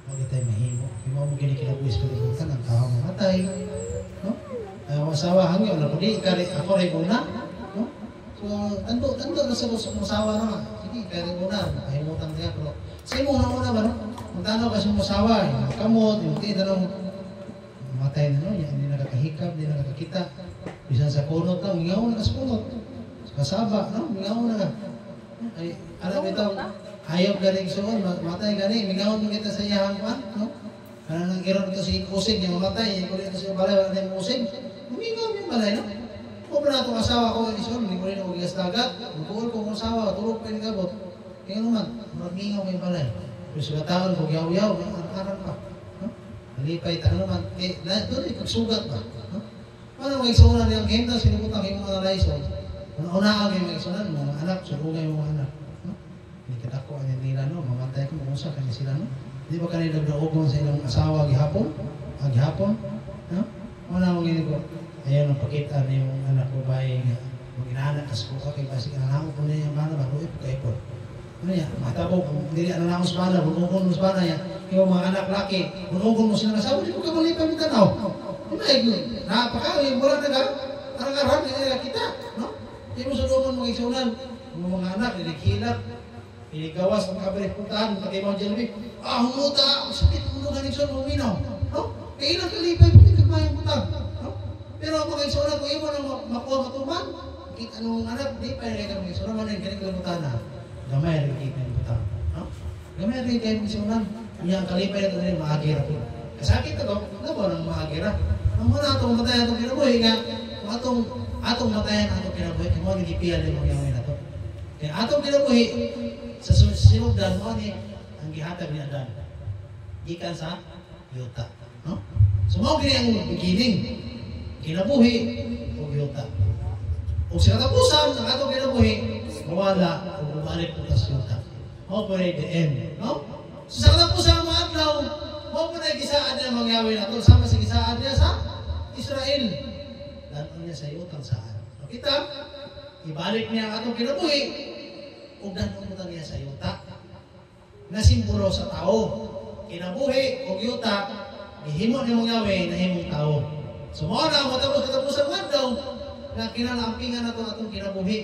Huwag tayo mahimo. Di mo kinikilabuhi sa kalibutan, ang tao mamatay. No? Ang asawa hangyo, wala po di, ako rin una. No? So, tando na sa musawa na. Sige, kaya una, mahimutan niya. Pero, sa imo una ba, no? Kung tanaw kasi musawa, kamot, yung tanong, matay na, no? Hindi nakakahikap, hindi nakakakita. Bisan sa punot na, mingaw na sa punot. Kasaba, no? Mingaw na ka. Ay, alam ito, ayaw galing suon, matay galing, mingaw na kita sa iyahang pa, no? Ano nang iron ito si Kusig, yung mamatay, yung kulit ito sa balay, wala na yung Kusig. Mingaw yung balay, no? Kung pa na itong asawa ko, ison, hindi ko rin ako gigas dagat. Magkuhol ko kung asawa, tulog pa yung gabot. Kaya naman, mingaw yung balay. Pero sa taon, kung yaw-yaw, ang pa. No? Nalipay, tanong naman, doon ay pagsugat pa. No? Paano mga isunan niyang game na sinibutang yung mga laison? Una-una ang mga isunan, mga anak, surugay yung mga anak. No? Hindi katako ang nila, no? Mamantay ko, mamusa kanya sila, no? Di ba kanina nagdaogon sa ilang asawa gihapon? Gihapon? No? Una ang ginagawa ko, ayaw nang pakita na yung anak ko bahay nga mag-inaanak kas ko kay basi ka nanakot ko na yung mana, bago ipag-ipon. Ano yan? Matabog, hindi nanakot sa mana, bunugon mo sa mana yan. Yung mga anak laki, bunugon mo silang asawa, di ko kamalipay mo tanaw. Napaka, yung mula na ka, arang-arang, hindi kita, no? Hindi mo sa doon mga isunan, yung mga anak, nilikilap, inigawas ng kabilang puntahan, pati mga dyan, humuta, sakit mo nung ganito, uminaw, no? Kailang kalipay mo, hindi ka mayang punta, no? Pero mga isunan, kung mo nang makuha matuman, kita nung anak, di pa yung mga isunan, man yung galing kalimutana, na, gamay rin kita yung punta, no? Gamay rin kayo mga isunan, yung kalipay na ito rin, maagira po. Kasakit ako, ano ba nang maagira? Ang muna atong matayan atong kinabuhi nga, kung atong matayan atong kinabuhi, kung ano gipiyan din mga yamin nato. Kaya atong kinabuhi, sa sinugdan mo ni ang gihatag ni Adan. Gikan sa yuta. No? So mao gini ang beginning. Kinabuhi o yuta. O sa katapusan, ang atong kinabuhi, mawala o bumalik po sa yuta. Mao po rin the end. No? So sa katapusan ang mga adlaw, mao po na gisaan niya mga yamin nato, sama sa gisaan niya sa Israel. Danon niya sa utang saan. Kita, ibalik niya ang atong kinabuhi, o danon mo niya sa yuta. Na simbolo sa tao. Kinabuhi o yuta, ihimo niya mga yamin na himong tao. So mga na, matapos katapusan man daw, na kinalampingan na ito atong kinabuhi.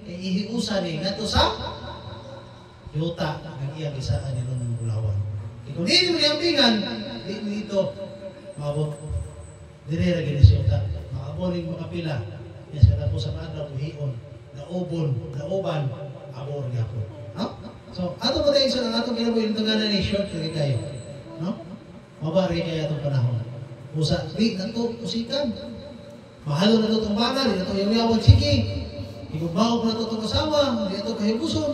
Kaya ihiusan eh, nga ito sa yuta, ang iyang gisaan niya ng bulawan. Kung di mo niyampingan, di mo dito, maabot. Dire lagi ni siyota, maaboling makapila. Yes, katapusan man daw, buhion, nauban, abor niya po. No? So, ato ba tayo isa ng atong kinabuhi, ito nga na ni short kaya kayo. No? Mabari kaya itong panahon. Usa, di na ito, usikan. Mahalo na ito itong bana, di na ito yung yawag, sige. Ibabawag na ito itong asawa, di na ito kahibuson.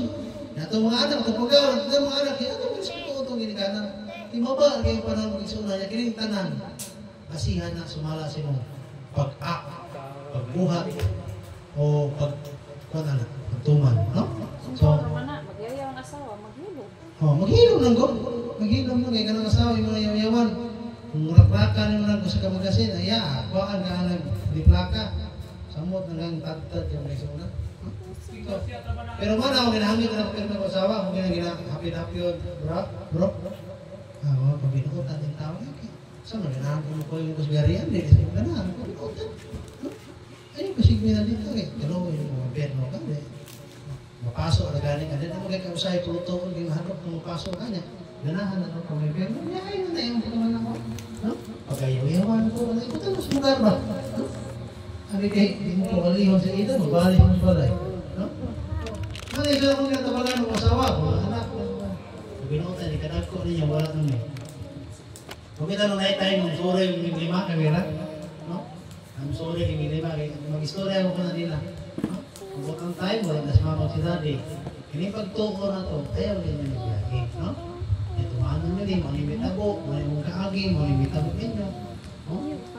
Di na ito mga anak, itong pagkaw, di na mga anak, di na ito respeto itong ginikanan. Di maba, kaya panahon mag-isuna niya, kining tanan. Asihan na sumala sa mong pagbuhat, o pagtuman. No? So, magyayaw ang asawa, maghilom. Maghilom lang ko. Maghilom lang, kaya ka ng asawa, yung mga yaw-yawan. Kung raplakan mo lang ko sa kamagasin, kuhaan ka nag-diplaka. Samot hanggang tad-tad yung may suna. Pero man ako ginahangin ka ng pirma ko asawa, kung ginahapin-hapi yun, bro. Pabinukutan din tao. Saan mo ginahangin ko yung kusgarian? Hindi sa yung ganahan, pabinukutan. Ayun, pasigmina dito eh. Pero yung mga perno ka, mapasok na galing ka. Dito mo kayo kausay, pulutoon, yung hanok kung mapasok ka niya. Ganahan na kung may perno. Ayun na yung pagkaman ako. Pagayaw-yawan ko. Ito mas lugar ba? Sabi kayo, hindi mo ko kalihon sa ito, mabalik mo sa balay. Ano yung sa akong natabalan ng asawa ko? Anak ko. Binutan, ikanag ko niya, wala nung eh. Kung kita nung night time, ang sore yung lima, kamera. Ang sore yung lima, mag-istorya ako na nila. Kung butang time, wala na si mama si daddy. Hindi pagtuko na to, ayaw din yung nagyagi. Ito maano nyo din, malimit ako, malimit kaagi, malimit ako ninyo.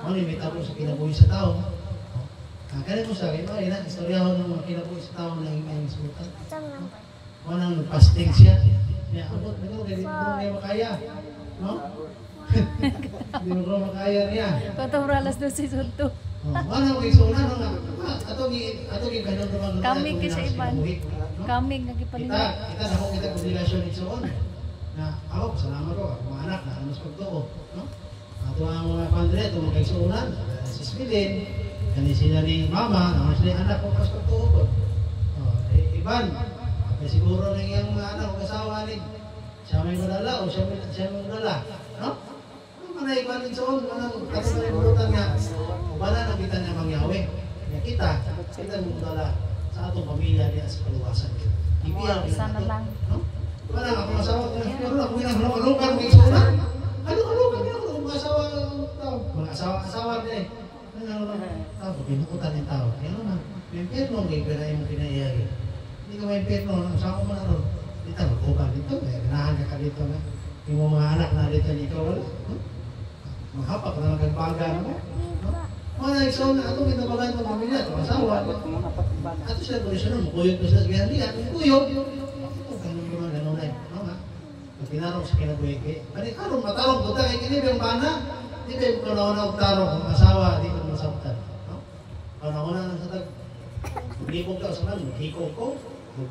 Malimit ako sa kinabuhi sa tao. Kaya ko sa akin, istorya ko ng mga kinabuhi sa tao na yung isutan. Nang nagpasting siya. Kaya abot na ito, hindi mo niya makaya. No? Hindi mo makaya niya. Patong alas 12 sunto. Ano kay sona no nga. Atong ganun naman. Kami kasi iban. Kami Kita nagipalingap. na ko kita kombinasyon ni Soon. Na ako, pasalamat ko, ako mga anak, na mas pagtuo. No? Ato ang mga pandre, ito mga kaigsuunan, si Smilin, kani sila ni Mama, naman sila yung anak ko, mas pagtuo ko. Iban, siguro na yung mga anak ko kasawa ni, siya may madala o siya may madala. No? Ano man na iban din soon, ano, kasi na yung nga, wala nang kita niya mangyawi. Kaya kita mo madala sa atong pamilya niya sa kaluwasan. Ibiyan kita na lang. No? Wala nga, kung asawa ko na, pero ako ginagawa, may isuna. Ano kami ako, mga asawa tao. Mga asawa din eh. Ano tao, pinukutan yung tao. Kaya naman, may impyerno, may pinayari. Hindi ka may impyerno, asawa mo na ron. Dito, magkubang dito, ganahan ka dito na. Yung mga anak na dito niya, ikaw wala. Mahapak na magagbaga mo. Mga isuna, ato binabagan mo pamilya, ito asawa. Ato sila ko siya nun, mukuyog ko sila sa ganyan. Mukuyog. Tinarong sa kinabuhiki. Ani karon matarong ko ta kay kini bang bana. Di ba ko na og tarong ang asawa di ko masabtan. No? Ana sa tag. Hindi ko ka sa man, hiko ko.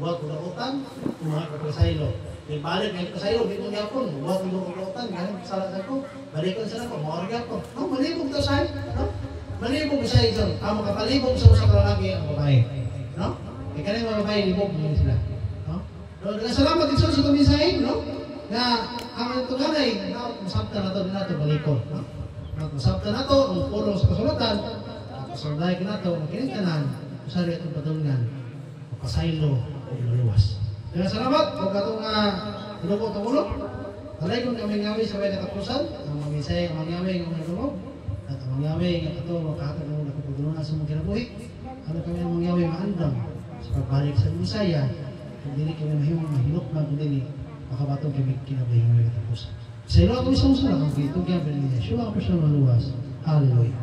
Buhat ko na utang, mga kapasaylo. Di balik kay kasaylo di ko gyapon. Buhat ko na utang, ganun sala ko. Balik ko sa ko, morga ko. No, malibog ta say, no? Malibog sa isang, amo ka palibog sa lalaki ang babae. No? Kay kani mga babae libog mo sila. No? Salamat din sa kumisahin, no? Na ang ito ganay, masabta na ito din natin balikon. Masabta na ito, ang pulong sa kasulatan, kasunday ka na ito, makinitanan, usari itong patulungan, mapasaylo o maluwas. Kaya salamat, huwag itong tulog o tulog. Talay kung kami ngawi sa may katapusan, ang mamisay, ang mangyawi, ang mga at ang mangyawi, ang ito, makakatag ng nakapagulunan sa mga kinabuhi. Ano kami ang mangyawi, maandam, sa pagbalik sa misaya, hindi kami mahilok na kundi makabatong kami kinabahingan ng katapusan. Sa ilo, ito isang sarang ang ito kaya niya. Siya ang personal luwas. Hallelujah.